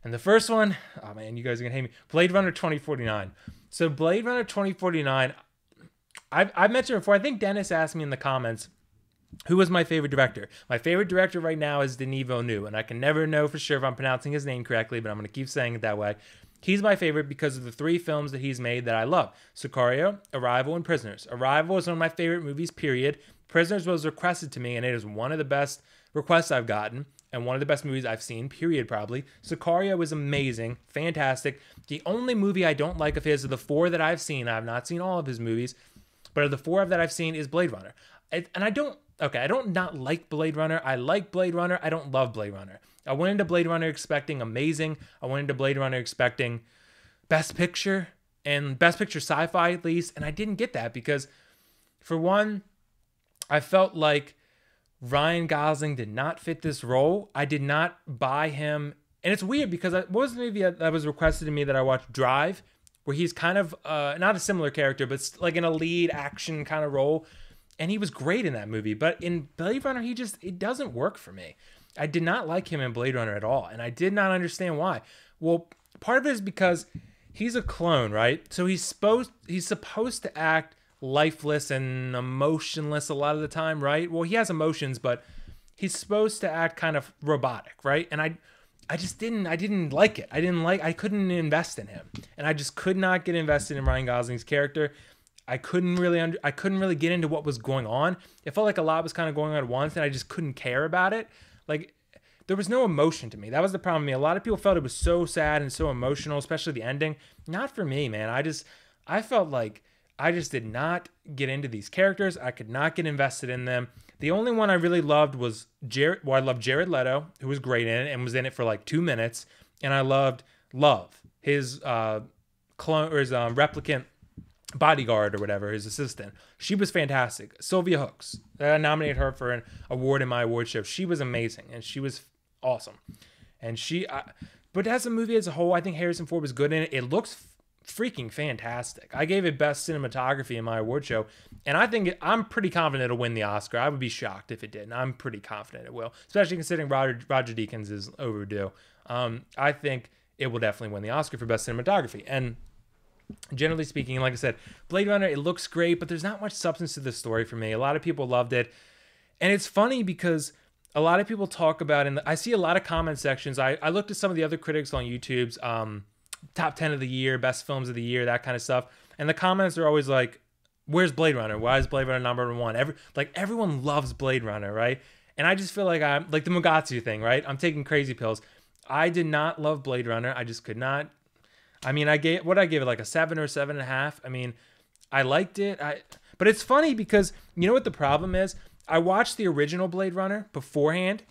Speaker 1: And the first one, oh man, you guys are gonna hate me. Blade Runner 2049. So Blade Runner 2049, I've mentioned before. I think Dennis asked me in the comments who was my favorite director. My favorite director right now is Denis Villeneuve, and I can never know for sure if I'm pronouncing his name correctly, but I'm gonna keep saying it that way. He's my favorite because of the 3 films that he's made that I love: Sicario, Arrival, and Prisoners. Arrival is one of my favorite movies, period. Prisoners was requested to me, and it is one of the best requests I've gotten, and one of the best movies I've seen, period, probably. Sicario is amazing, fantastic. The only movie I don't like of his of the 4 that I've seen, I have not seen all of his movies, but of the 4 that I've seen is Blade Runner. And I don't not like Blade Runner. I like Blade Runner. I don't love Blade Runner. I went into Blade Runner expecting amazing. I went into Blade Runner expecting Best Picture, and Best Picture sci-fi at least, and I didn't get that because, for one, I felt like Ryan Gosling did not fit this role. I did not buy him. And it's weird because what was the movie that was requested to me that I watched? Drive, where he's kind of not a similar character, but like in a lead action kind of role. And he was great in that movie. But in Blade Runner, it doesn't work for me. I did not like him in Blade Runner at all. And I did not understand why. Well, part of it is because he's a clone, right? So he's supposed to act lifeless and emotionless a lot of the time, right? Well, he has emotions, but he's supposed to act kind of robotic, right? And I didn't like it. I couldn't invest in him. And I just could not get invested in Ryan Gosling's character. I couldn't really get into what was going on. It felt like a lot was kind of going on at once, and I just couldn't care about it. Like, there was no emotion to me. That was the problem with me. A lot of people felt it was so sad and so emotional, especially the ending. Not for me, man. I felt like I just did not get into these characters. I could not get invested in them. The only one I really loved was Jared. Well, I loved Jared Leto, who was great in it and was in it for like 2 minutes. And I loved Love, his clone or his replicant bodyguard or whatever, his assistant. She was fantastic. Sylvia Hooks. I nominated her for an award in my award show. She was amazing, and she was awesome. And but as a movie as a whole, I think Harrison Ford was good in it. It looks freaking fantastic. I gave it best cinematography in my award show, and I'm pretty confident it'll win the Oscar. I would be shocked if it didn't. I'm pretty confident it will, especially considering Roger Deakins is overdue. I think it will definitely win the Oscar for best cinematography. And generally speaking, like I said, Blade Runner, it looks great, but there's not much substance to the story for me. A lot of people loved it, and it's funny because a lot of people talk about, and I see a lot of comment sections. I looked at some of the other critics on YouTube's top 10 of the year, best films of the year, that kind of stuff. And the comments are always like, where's Blade Runner? Why is Blade Runner number 1? Everyone loves Blade Runner, right? And I just feel like I'm like the Mugatsu thing, right? I'm taking crazy pills. I did not love Blade Runner. I just could not. I mean, I gave it like a 7 or 7.5. I mean, I liked it. But it's funny because you know what the problem is? I watched the original Blade Runner beforehand.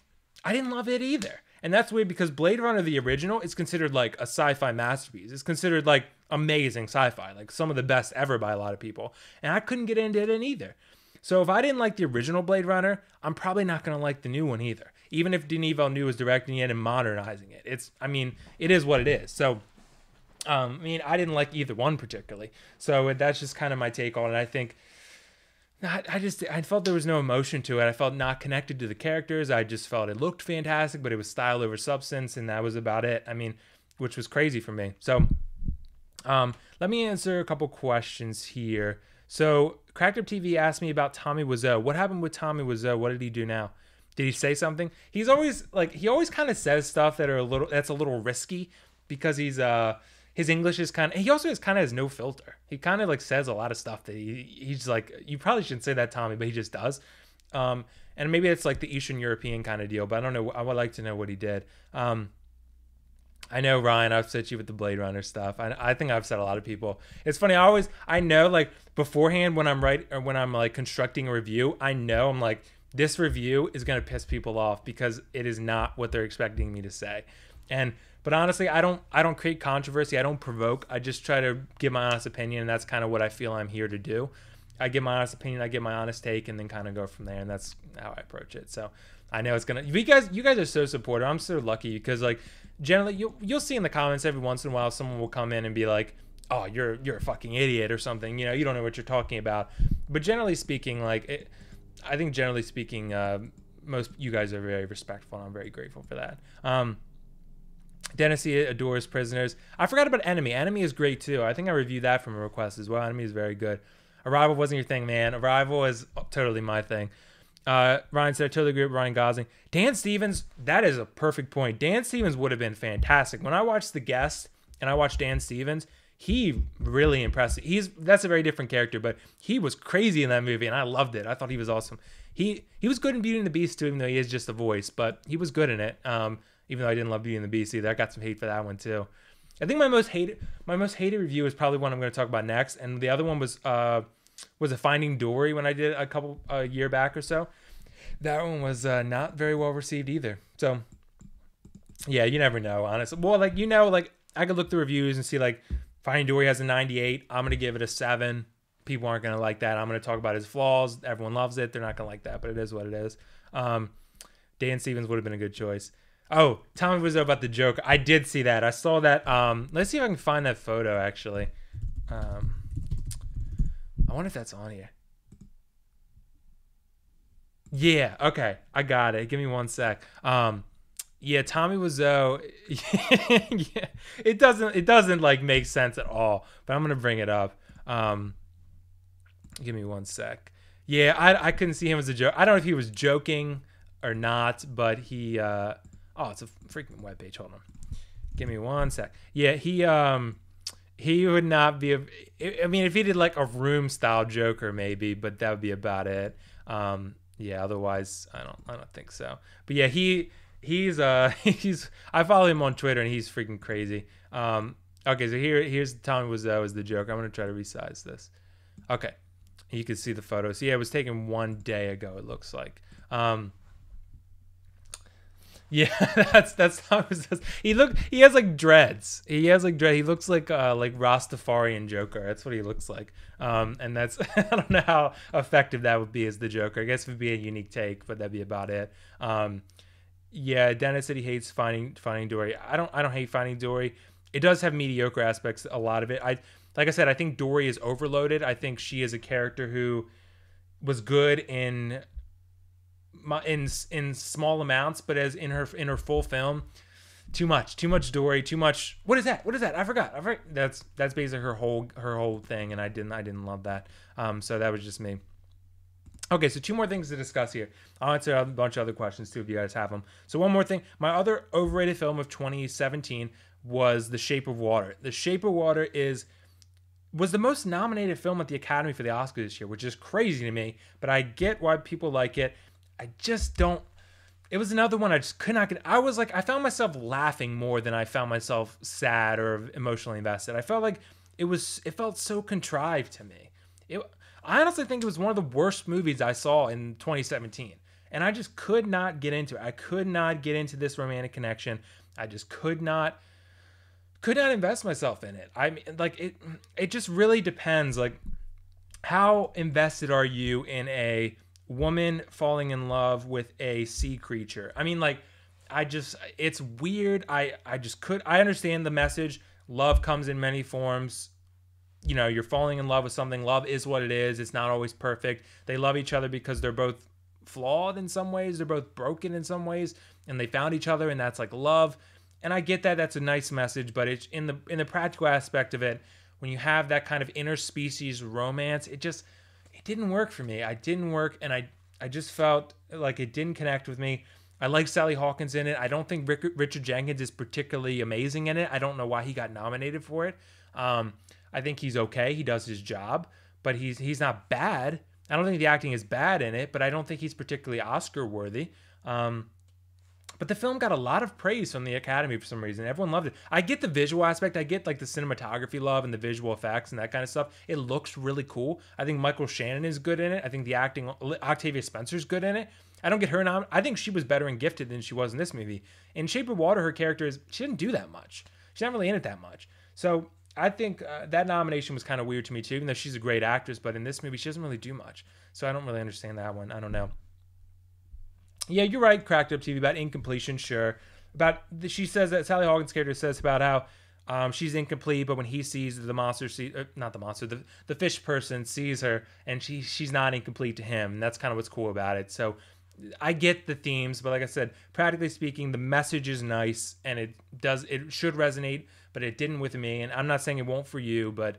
Speaker 1: I didn't love it either. And that's weird because Blade Runner, the original, is considered like a sci-fi masterpiece. It's considered like amazing sci-fi, like some of the best ever by a lot of people. And I couldn't get into it either. So if I didn't like the original Blade Runner, I'm probably not going to like the new one either. Even if Denis Villeneuve was directing it and modernizing it. It is what it is. So, I didn't like either one particularly. So that's just kind of my take on it. I think I felt there was no emotion to it. I felt not connected to the characters. I just felt it looked fantastic, but it was style over substance, and that was about it. Which was crazy for me. So, let me answer a couple questions here. So, Cracked Up TV asked me about Tommy Wiseau. What happened with Tommy Wiseau? What did he do now? Did he say something? He always kind of says stuff that's a little risky because his English is he also has no filter. He kind of says a lot of stuff that he's like, you probably shouldn't say that, Tommy, but he just does. And maybe it's like the Eastern European kind of deal, but I don't know. I would like to know what he did. I know, Ryan, I've upset you with the Blade Runner stuff. I think I've upset a lot of people. It's funny. I know beforehand when I'm constructing a review, I know I'm like, this review is going to piss people off because it is not what they're expecting me to say. But honestly, I don't create controversy. I don't provoke. I just try to give my honest opinion, and that's kind of what I feel I'm here to do. I give my honest opinion, I give my honest take, and then kind of go from there, and that's how I approach it. So I know it's gonna. You guys are so supportive. I'm so lucky because generally you'll see in the comments every once in a while someone will come in and be like, "Oh, you're a fucking idiot" or something. You don't know what you're talking about. But generally speaking, I think generally speaking, most you guys are very respectful, and I'm very grateful for that. Dennis adores Prisoners. I forgot about Enemy. Enemy is great too. I think I reviewed that from a request as well. Enemy is very good. Arrival wasn't your thing, man. Arrival is totally my thing. Ryan said, I totally agree with Ryan Gosling. Dan Stevens, that is a perfect point. Dan Stevens would have been fantastic. When I watched The Guest and I watched Dan Stevens, he really impressed me. That's a very different character, but he was crazy in that movie, and I loved it. I thought he was awesome. He was good in Beauty and the Beast too, even though he is just a voice, but he was good in it. Even though I didn't love Beauty and the Beast either. I got some hate for that one too. I think my most hated review is probably one I'm going to talk about next, and the other one was a Finding Dory when I did a year back or so. That one was not very well received either. So yeah, you never know, honestly. Well, I could look through reviews and see Finding Dory has a 98. I'm going to give it a 7. People aren't going to like that. I'm going to talk about his flaws. Everyone loves it. They're not going to like that, but it is what it is. Dan Stevens would have been a good choice. Oh, Tommy Wiseau about the Joker. I did see that. I saw that. Let's see if I can find that photo, actually. I wonder if that's on here. Yeah, okay. I got it. Give me one sec. Yeah, Tommy Wiseau. Yeah, it doesn't make sense at all, but I'm going to bring it up. Give me one sec. Yeah, I couldn't see him as a joke. I don't know if he was joking or not, but he oh, it's a freaking webpage. Hold on. Give me one sec. Yeah, he would not be I mean, if he did a room style Joker maybe, but that would be about it. Yeah, otherwise I don't think so. But yeah, he's I follow him on Twitter and he's freaking crazy. Okay, so here's Tommy Wiseau as the Joker. I'm going to try to resize this. Okay. You can see the photo. So yeah, it was taken one day ago, it looks like. Yeah, that's how it was. He has dreads. He has dread. He looks like Rastafarian Joker. That's what he looks like. And that's I don't know how effective that would be as the Joker. I guess it would be a unique take, but that'd be about it. Yeah, Dennis said he hates Finding Dory. I don't hate Finding Dory. It does have mediocre aspects, a lot of it. Like I said, I think Dory is overloaded. I think she is a character who was good in small amounts, but as in her full film, too much Dory, too much. What is that? I forgot. That's basically her whole thing, and I didn't love that. So that was just me. Okay, so 2 more things to discuss here. I'll answer a bunch of other questions too if you guys have them. So one more thing. My other overrated film of 2017 was The Shape of Water. The Shape of Water was the most nominated film at the Academy for the Oscars this year, which is crazy to me, but I get why people like it. I just don't. It was another one I just could not get. I found myself laughing more than I found myself sad or emotionally invested. I felt like it felt so contrived to me. I honestly think it was one of the worst movies I saw in 2017. And I just could not get into it. I could not get into this romantic connection. I just could not invest myself in it. I mean, it just really depends. How invested are you in a woman falling in love with a sea creature? I mean, it's weird. I understand the message. Love comes in many forms. You're falling in love with something. Love is what it is. It's not always perfect. They love each other because they're both flawed in some ways. They're both broken in some ways, and they found each other, and that's love. And I get that. That's a nice message, but it's in the practical aspect of it, when you have that kind of interspecies romance, it didn't work for me. It didn't work, and I just felt like it didn't connect with me. I like Sally Hawkins in it. I don't think Richard Jenkins is particularly amazing in it. I don't know why he got nominated for it. I think he's okay. He does his job, but he's not bad. I don't think the acting is bad in it, but I don't think he's particularly Oscar worthy. But the film got a lot of praise from the Academy for some reason. Everyone loved it. I get the visual aspect. I get the cinematography love and the visual effects and that kind of stuff. It looks really cool. I think Michael Shannon is good in it. I think the acting, Octavia Spencer's good in it. I don't get her I think she was better in Gifted than she was in this movie. In Shape of Water, her character she didn't do that much. She's not really in it that much. So I think that nomination was kind of weird to me too, even though she's a great actress. But in this movie, she doesn't really do much. So I don't really understand that one. I don't know. Yeah, you're right, Cracked Up TV, about incompletion, sure. She says that Sally Hawkins' character says about how she's incomplete, but when he sees the monster, not the monster, the fish person sees her, and she's not incomplete to him. And that's kind of what's cool about it. So I get the themes, but like I said, practically speaking, the message is nice and it should resonate, but it didn't with me. And I'm not saying it won't for you, but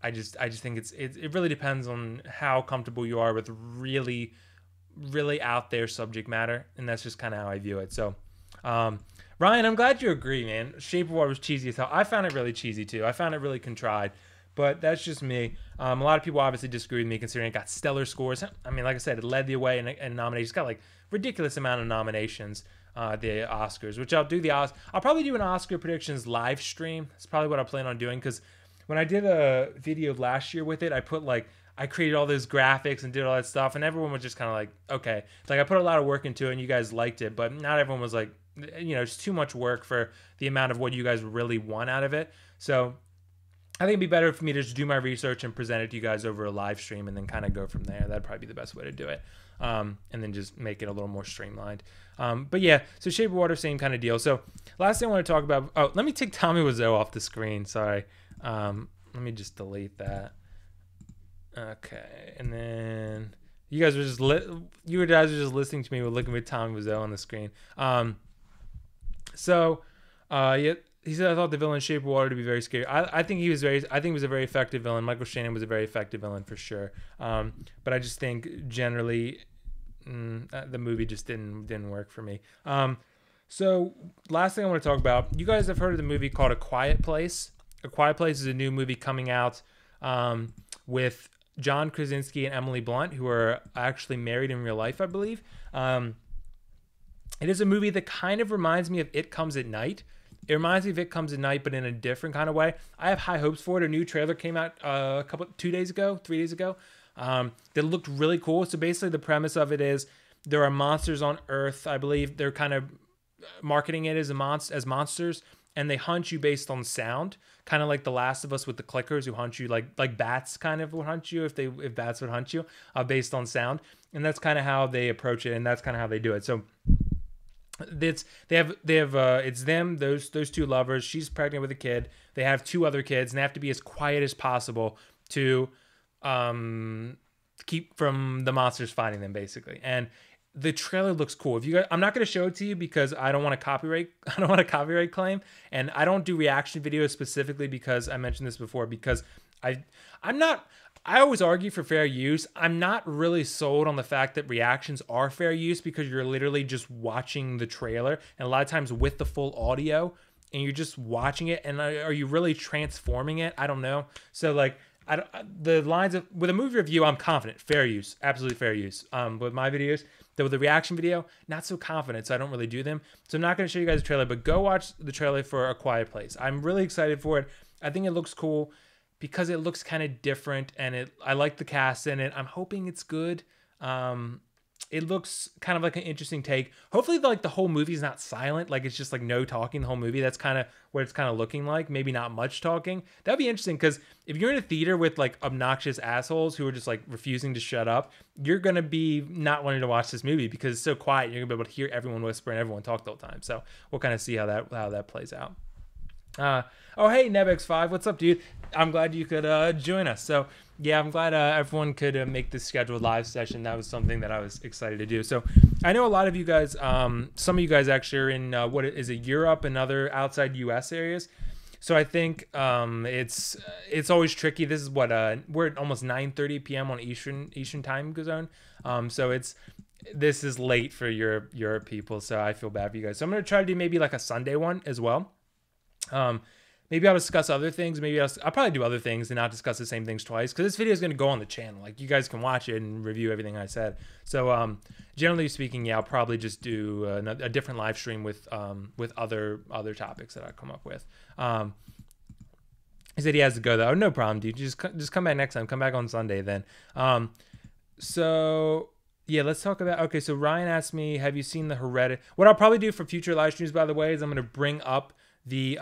Speaker 1: I just think it really depends on how comfortable you are with really, really out there subject matter, and that's just kind of how I view it. So, Ryan, I'm glad you agree, man. Shape of Water was cheesy as hell. I found it really cheesy too. I found it really contrived. But that's just me. A lot of people obviously disagree with me considering it got stellar scores. I mean, like I said, it led the way in nominations. It's got like ridiculous amount of nominations, the Oscars, which I'll do I'll probably do an Oscar predictions live stream. That's probably what I plan on doing because when I did a video last year with it, I created all those graphics and did all that stuff, and everyone was just kind of like, okay. Like I put a lot of work into it and you guys liked it, but not everyone was like, it's too much work for the amount of what you guys really want out of it. So I think it'd be better for me to just do my research and present it to you guys over a live stream and then kind of go from there. That'd probably be the best way to do it. And then just make it a little more streamlined. But yeah, so Shape of Water, same kind of deal. So last thing I want to talk about, let me take Tommy Wiseau off the screen. Sorry. Let me just delete that. Okay. And then you guys were just listening to me with looking at Tommy Wiseau on the screen. Yeah. He said, I thought the villain Shape of Water to be very scary. I think he was a very effective villain. Michael Shannon was a very effective villain for sure. But I just think generally the movie just didn't work for me. So last thing I want to talk about, you guys have heard of the movie called A Quiet Place. A Quiet Place is a new movie coming out with John Krasinski and Emily Blunt, who are actually married in real life, I believe. It is a movie that kind of reminds me of It Comes at Night. It reminds me of It Comes at Night, but in a different kind of way. I have high hopes for it. A new trailer came out 3 days ago, that looked really cool. So basically the premise of it is there are monsters on Earth. I believe they're kind of marketing it as monsters, and they hunt you based on sound, kind of like The Last of Us with the clickers who hunt you like bats kind of would hunt you if bats would hunt you based on sound. And that's kind of how they approach it, and that's kind of how they do it. So it's those two lovers. She's pregnant with a kid. They have 2 other kids, and they have to be as quiet as possible to keep from the monsters finding them, basically. And the trailer looks cool. If you guys, I'm not going to show it to you because I don't want a copyright claim, and I don't do reaction videos specifically because I mentioned this before, because I always argue for fair use. I'm not really sold on the fact that reactions are fair use because you're literally just watching the trailer, and a lot of times with the full audio, and you're just watching it, and are you really transforming it? I don't know. So like, with a movie review, I'm confident, fair use, absolutely fair use. With my videos, with the reaction video, not so confident, so I don't really do them. So I'm not going to show you guys the trailer, but go watch the trailer for A Quiet Place. I'm really excited for it. I think it looks cool because it looks kind of different, and I like the cast in it. I'm hoping it's good. It looks kind of like an interesting take. Hopefully, like the whole movie is not silent. Like it's just like no talking the whole movie. That's kind of what it's kind of looking like. Maybe not much talking. That'd be interesting because if you're in a theater with like obnoxious assholes who are just like refusing to shut up, you're gonna be not wanting to watch this movie because it's so quiet. You're gonna be able to hear everyone whisper and everyone talk the whole time. So we'll kind of see how that plays out. Oh hey Nebex5, what's up, dude? I'm glad you could join us. So yeah, I'm glad everyone could make this scheduled live session. That was something that I was excited to do. So I know a lot of you guys, some of you guys actually are in Europe and other outside US areas. So I think it's always tricky. This is what we're at almost 9:30 p.m. on Eastern time zone. So this is late for Europe people. So I feel bad for you guys. So I'm gonna try to do maybe like a Sunday one as well. Maybe I'll discuss other things. Maybe I'll probably do other things and not discuss the same things twice, because this video is going to go on the channel. Like, you guys can watch it and review everything I said. So generally speaking, yeah, I'll probably just do a different live stream with other topics that I come up with. He said he has to go though. Oh, no problem, dude. Just come back next time. Come back on Sunday then. So yeah, let's talk about, okay, so Ryan asked me, have you seen the Hereditary? What I'll probably do for future live streams, by the way, is I'm going to bring up the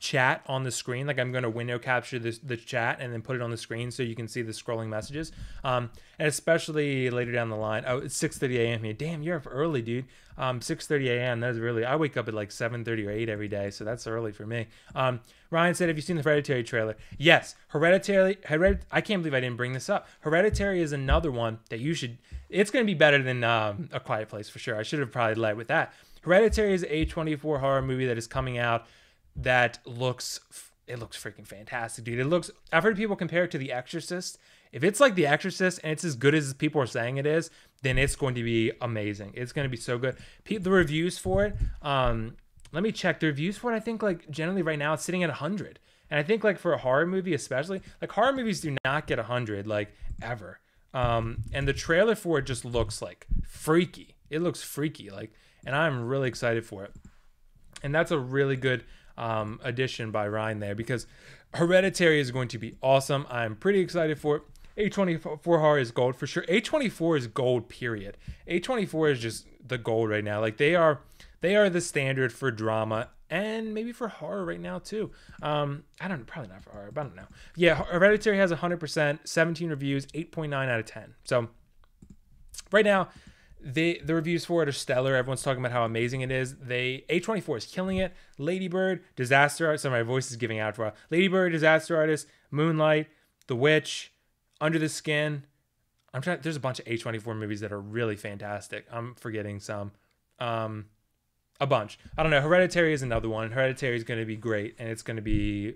Speaker 1: chat on the screen. Like I'm going to window capture the chat and then put it on the screen so you can see the scrolling messages. And especially later down the line. Oh, it's 6:30 a.m. here. Damn, you're up early, dude. 6:30 a.m. That's really. I wake up at like 7:30 or 8 every day, so that's early for me. Ryan said, "Have you seen the Hereditary trailer?" Yes, Hereditary. I can't believe I didn't bring this up. Hereditary is another one that you should. It's going to be better than A Quiet Place for sure. I should have probably led with that. Hereditary is a A24 horror movie that is coming out that looks freaking fantastic, dude. I've heard people compare it to The Exorcist. If it's like The Exorcist and it's as good as people are saying it is, then it's going to be amazing. It's going to be so good. The reviews for it, let me check. The reviews for it, I think like generally right now it's sitting at 100. And I think like for a horror movie especially, like horror movies do not get 100 like ever. And the trailer for it just looks like freaky. It looks freaky, like, and I'm really excited for it. And that's a really good addition by Ryan there, because Hereditary is going to be awesome. I'm pretty excited for it. A24 horror is gold for sure. A24 is gold, period. A24 is just the gold right now. Like they are the standard for drama and maybe for horror right now too. Probably not for horror, but I don't know. Yeah, Hereditary has 100%, 17 reviews, 8.9 out of 10. So right now, the reviews for it are stellar. Everyone's talking about how amazing it is. A24 is killing it. Lady Bird, Disaster Artist. So my voice is giving out for a while. Lady Bird, Disaster Artist, Moonlight, The Witch, Under the Skin. There's a bunch of A24 movies that are really fantastic. I'm forgetting some. A bunch. I don't know. Hereditary is another one. Hereditary is going to be great, and it's going to be.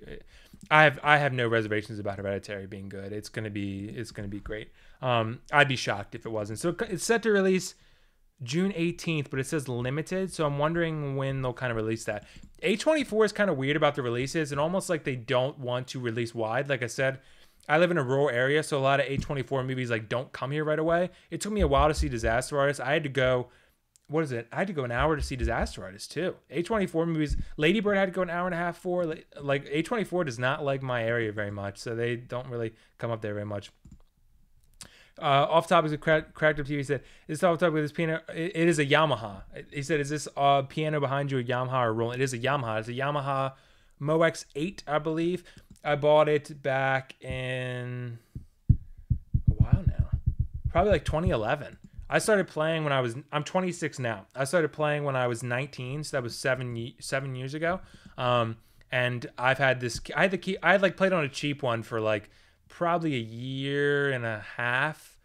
Speaker 1: I have no reservations about Hereditary being good. It's going to be great. I'd be shocked if it wasn't. So it's set to release June 18th, but it says limited. So I'm wondering when they'll kind of release that. A24 is kind of weird about the releases, and almost like they don't want to release wide. Like I said, I live in a rural area, so a lot of A24 movies like don't come here right away. It took me a while to see Disaster Artist. I had to go. What is it? I had to go an hour to see Disaster Artist too. A24 movies, Lady Bird had to go an hour and a half for. Like A24 does not like my area very much, so they don't really come up there very much. Off topic of Cracked Up TV said, "This off topic with this piano. It is a Yamaha." He said, "Is this piano behind you a Yamaha or Roland?" It is a Yamaha. It's a Yamaha MoX 8, I believe. I bought it back in a while now, probably like 2011. I started playing when I'm 26 now. I started playing when I was 19, so that was seven years ago. And I've had this. I had like played on a cheap one for like probably a year and a half,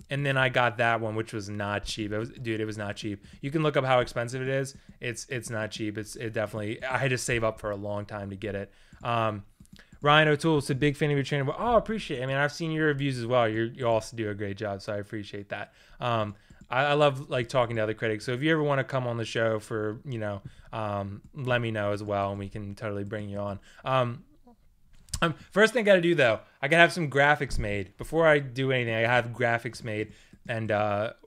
Speaker 1: and then I got that one, which was not cheap. It was not cheap. You can look up how expensive it is. It's not cheap. It definitely. I had to save up for a long time to get it. Ryan O'Toole is a big fan of your channel. Oh, appreciate it. I mean, I've seen your reviews as well. You also do a great job, so I appreciate that. I love like talking to other critics. So if you ever want to come on the show for, let me know as well, and we can totally bring you on. First thing I got to do though, I gotta have some graphics made before I do anything. I have graphics made, and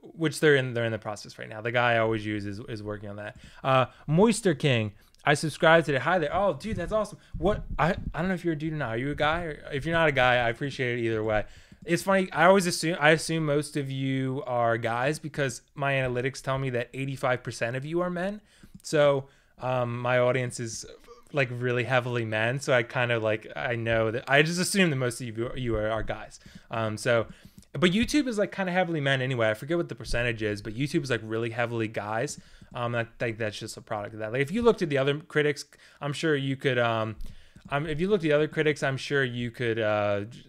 Speaker 1: which they're in the process right now. The guy I always use is working on that. Moister King. I subscribed to it. Hi there. Oh, dude, that's awesome. What? I don't know if you're a dude or not. Are you a guy? Or if you're not a guy, I appreciate it either way. It's funny. I assume most of you are guys because my analytics tell me that 85% of you are men. So my audience is like really heavily men. So I kind of like, I know that I just assume that most of you are guys. But YouTube is like kind of heavily men anyway. I forget what the percentage is, but YouTube is like really heavily guys. I think that's just a product of that. Like if you looked at the other critics, I'm sure you could. If you looked at the other critics, I'm sure you could.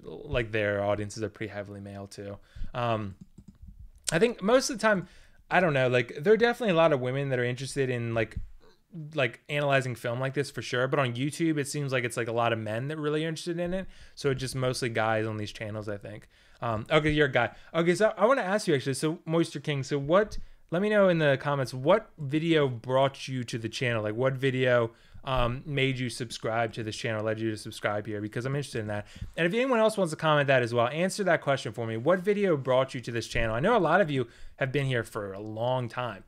Speaker 1: Like their audiences are pretty heavily male too. I think most of the time, I don't know. Like there are definitely a lot of women that are interested in like analyzing film like this for sure. But on YouTube, it seems like it's like a lot of men that really are interested in it. So it's just mostly guys on these channels, I think. Okay, you're a guy. Okay, so I want to ask you actually. So Moisture King. So what? Let me know in the comments what video brought you to the channel. Like what video made you subscribe to this channel, led you to subscribe here, because I'm interested in that. And if anyone else wants to comment that as well, answer that question for me. What video brought you to this channel? I know a lot of you have been here for a long time,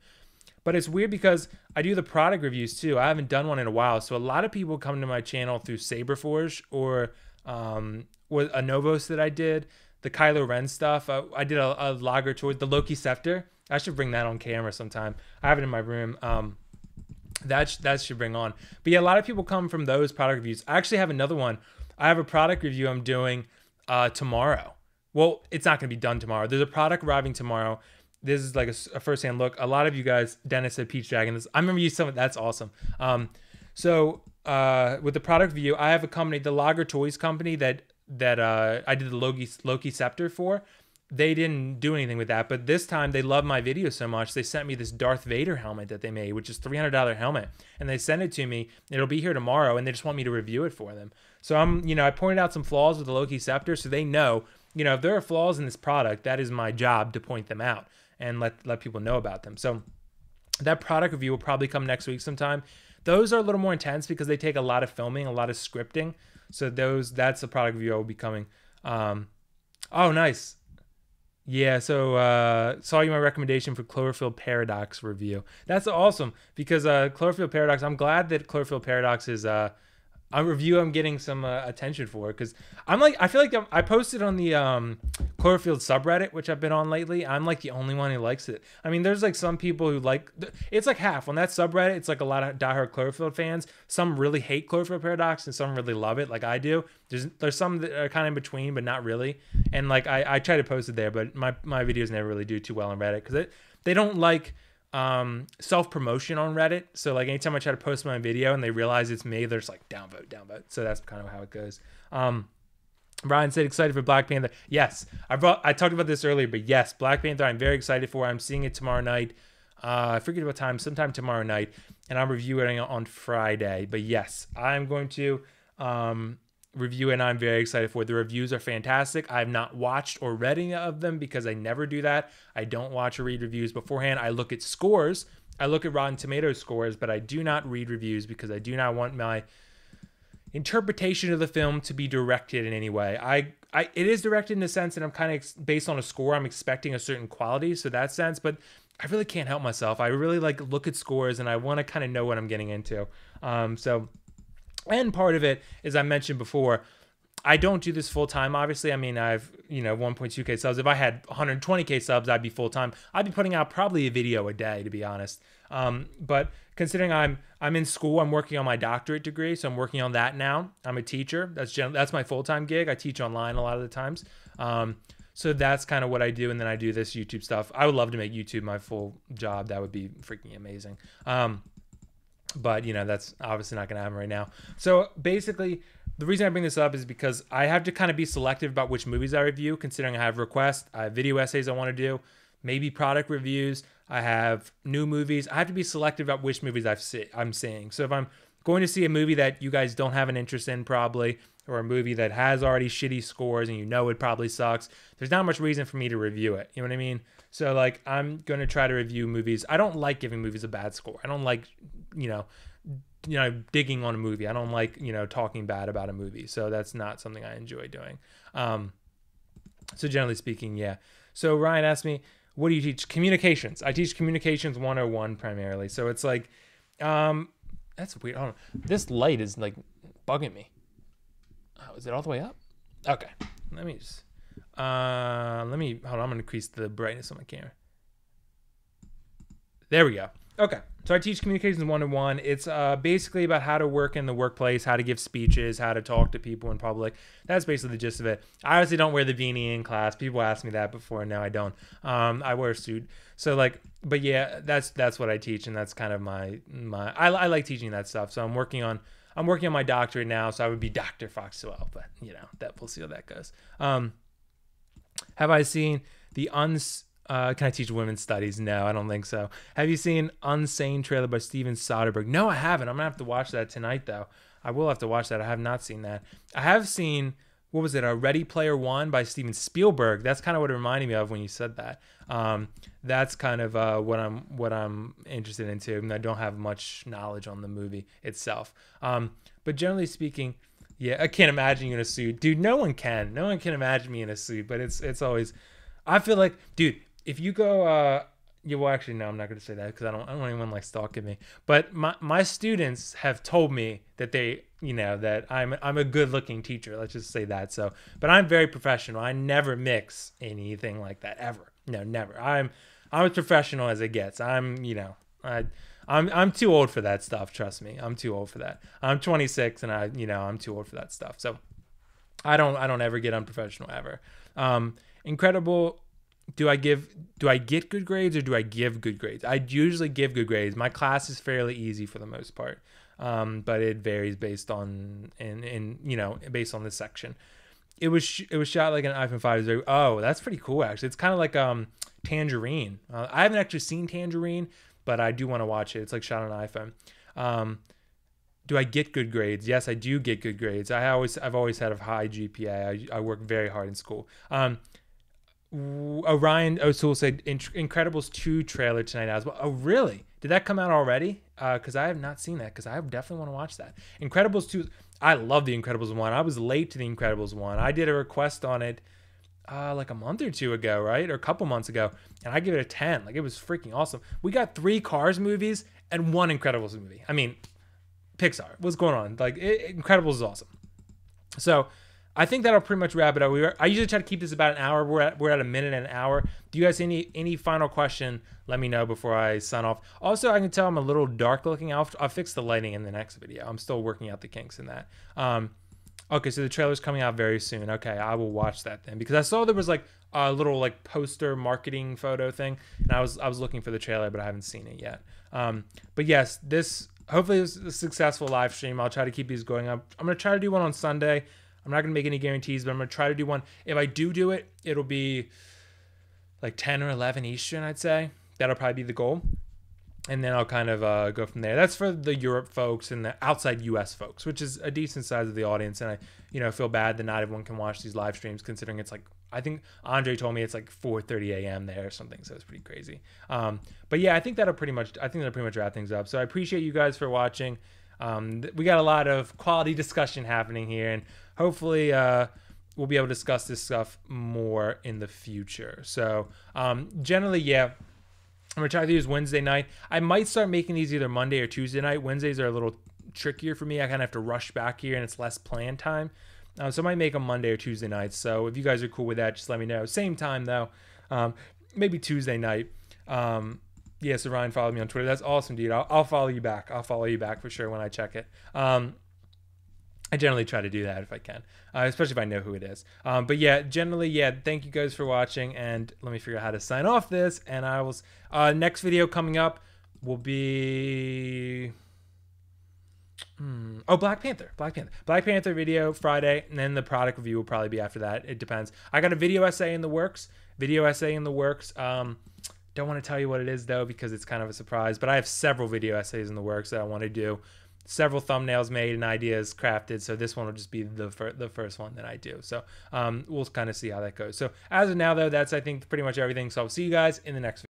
Speaker 1: but it's weird because I do the product reviews too. I haven't done one in a while. So a lot of people come to my channel through Saberforge or a Novos that I did, the Kylo Ren stuff. I did a Lager tour, the Loki Scepter. I should bring that on camera sometime. I have it in my room. That should bring on. But yeah, a lot of people come from those product reviews. I actually have another one. I have a product review I'm doing tomorrow. Well, it's not going to be done tomorrow. There's a product arriving tomorrow. This is like a first-hand look. A lot of you guys, Dennis said Peach Dragon. I remember you some. That's awesome. So with the product review, I have a company, the Lager Toys company that I did the Loki Scepter for. They didn't do anything with that, but this time they love my video so much they sent me this Darth Vader helmet that they made, which is $300 helmet, and they sent it to me. It'll be here tomorrow, and they just want me to review it for them. So I pointed out some flaws with the Loki Scepter, so they know, if there are flaws in this product, that is my job to point them out and let people know about them. So that product review will probably come next week sometime. Those are a little more intense because they take a lot of filming, a lot of scripting. So that's the product review I will be coming. Oh, nice. Yeah, so saw you my recommendation for Cloverfield Paradox review. That's awesome because Cloverfield Paradox, I'm glad that Cloverfield Paradox is a review I'm getting some attention for, because I feel like I posted on the Cloverfield subreddit, which I've been on lately. I'm like the only one who likes it. I mean, there's like some people who like it's like half on that subreddit. It's like a lot of diehard Cloverfield fans. Some really hate Cloverfield Paradox and some really love it, like I do. There's some that are kind of in between, but not really. And like I try to post it there, but my videos never really do too well on Reddit because they don't like self-promotion on Reddit. So like anytime I try to post my video and they realize it's me, they're just like downvote. So that's kind of how it goes. Brian said excited for Black Panther. Yes, I talked about this earlier, but yes, Black Panther I'm very excited for. I'm seeing it tomorrow night. I forget what time, sometime tomorrow night, and I'm reviewing it on Friday. But yes, I'm going to review it, and I'm very excited for it. The reviews are fantastic. I have not watched or read any of them because I never do that. I don't watch or read reviews beforehand. I look at scores. I look at Rotten Tomatoes scores, but I do not read reviews because I do not want my interpretation of the film to be directed in any way. It is directed in a sense that I'm kind of based on a score. I'm expecting a certain quality, so that sense, but I really can't help myself. I really like look at scores and I want to kind of know what I'm getting into. And part of it, as I mentioned before, I don't do this full time. Obviously, I mean, I've 1.2K subs. If I had 120K subs, I'd be full time. I'd be putting out probably a video a day, to be honest. But considering I'm in school, I'm working on my doctorate degree, so I'm working on that now. I'm a teacher. That's my full time gig. I teach online a lot of the times. So that's kind of what I do, and then I do this YouTube stuff. I would love to make YouTube my full job. That would be freaking amazing. But that's obviously not going to happen right now. So basically, the reason I bring this up is because I have to kind of be selective about which movies I review, considering I have requests, I have video essays I want to do, maybe product reviews, I have new movies. I have to be selective about which movies I'm seeing. So if I'm going to see a movie that you guys don't have an interest in probably, or a movie that has already shitty scores and it probably sucks, there's not much reason for me to review it. You know what I mean? So like I'm going to try to review movies. I don't like giving movies a bad score. I don't like, digging on a movie. I don't like, talking bad about a movie. So that's not something I enjoy doing. So generally speaking, yeah. So Ryan asked me, what do you teach? Communications. I teach Communications 101 primarily. So it's like, that's weird. Hold on. This light is like bugging me. Oh, is it all the way up? Okay. Let me hold on. I'm going to increase the brightness on my camera. There we go. Okay. So I teach Communications 101. It's basically about how to work in the workplace, how to give speeches, how to talk to people in public. That's basically the gist of it. I obviously don't wear the beanie in class. People asked me that before. No, I don't. I wear a suit. So but yeah, that's what I teach, and that's kind of my I like teaching that stuff. So I'm working on my doctorate now, so I would be Dr. Foxwell, but that we'll see how that goes. Have I seen the can I teach women's studies? No, I don't think so. Have you seen Unsane trailer by Steven Soderbergh? No, I haven't. I'm gonna have to watch that tonight though. I will have to watch that. I have not seen that. I have seen, what was it? Ready Player One by Steven Spielberg. That's kind of what it reminded me of when you said that. That's kind of what I'm interested in too. And I don't have much knowledge on the movie itself. But generally speaking, yeah, I can't imagine you in a suit, dude. No one can imagine me in a suit. But it's always, I feel like, dude, if you go, well, actually, no, I'm not going to say that because I don't anyone like stalking me. But my students have told me that that I'm a good looking teacher. Let's just say that. So, but I'm very professional. I never mix anything like that ever. No, never. I'm as professional as it gets. I'm I'm too old for that stuff. Trust me, I'm too old for that. I'm 26 and I'm too old for that stuff. So I don't ever get unprofessional ever. Incredible. Do I get good grades or do I give good grades? I usually give good grades. My class is fairly easy for the most part. But it varies based on based on the section. It was shot like an iPhone 5. Oh, that's pretty cool actually. It's kind of like Tangerine. I haven't actually seen Tangerine, but I do want to watch it. It's like shot on an iPhone. Do I get good grades? Yes, I do get good grades. I've always had a high GPA. I work very hard in school. Ryan O'Toole said Incredibles 2 trailer tonight as well. Oh, really? Did that come out already? Because I have not seen that, because I definitely want to watch that. Incredibles 2, I love the Incredibles 1. I was late to the Incredibles 1. I did a request on it like a month or two ago, right? Or a couple months ago. And I give it a 10. Like, it was freaking awesome. We got 3 Cars movies and 1 Incredibles movie. I mean, Pixar, what's going on? Like, Incredibles is awesome. So I think that'll pretty much wrap it up. I usually try to keep this about an hour. We're at a minute and an hour. Do you guys any final question? Let me know before I sign off. Also, I can tell I'm a little dark looking. I'll fix the lighting in the next video. I'm still working out the kinks in that. Okay, so the trailer's coming out very soon. Okay, I will watch that then, because I saw there was like a little like poster marketing photo thing, and I was looking for the trailer, but I haven't seen it yet. But yes, hopefully this is a successful live stream. I'll try to keep these going up. I'm gonna try to do one on Sunday. I'm not going to make any guarantees, but I'm going to try to do one. If I do it, it'll be like 10 or 11 Eastern, I'd say. That'll probably be the goal. And then I'll kind of go from there. That's for the Europe folks and the outside US folks, which is a decent size of the audience. And I feel bad that not everyone can watch these live streams, considering it's like, I think Andre told me it's like 4:30 a.m. there or something. So it's pretty crazy. But yeah, I think that'll pretty much wrap things up. So I appreciate you guys for watching. We got a lot of quality discussion happening here, and hopefully we'll be able to discuss this stuff more in the future. So generally, yeah, I'm gonna try to use Wednesday night. I might start making these either Monday or Tuesday night. Wednesdays are a little trickier for me. I kind of have to rush back here, and it's less planned time. So I might make them Monday or Tuesday nights. So if you guys are cool with that, just let me know. Same time though, maybe Tuesday night. Yeah, so Ryan followed me on Twitter. That's awesome, dude. I'll follow you back. I'll follow you back for sure when I check it. I generally try to do that if I can, especially if I know who it is. But yeah, generally, yeah, thank you guys for watching. And let me figure out how to sign off this. And I will, next video coming up will be, Black Panther. Black Panther video Friday. And then the product review will probably be after that. It depends. I got a video essay in the works. Don't want to tell you what it is though, because it's kind of a surprise, but I have several video essays in the works that I want to do. Several thumbnails made and ideas crafted. So this one will just be the first one that I do. So we'll kind of see how that goes. So as of now though, that's, I think, pretty much everything. So I'll see you guys in the next video.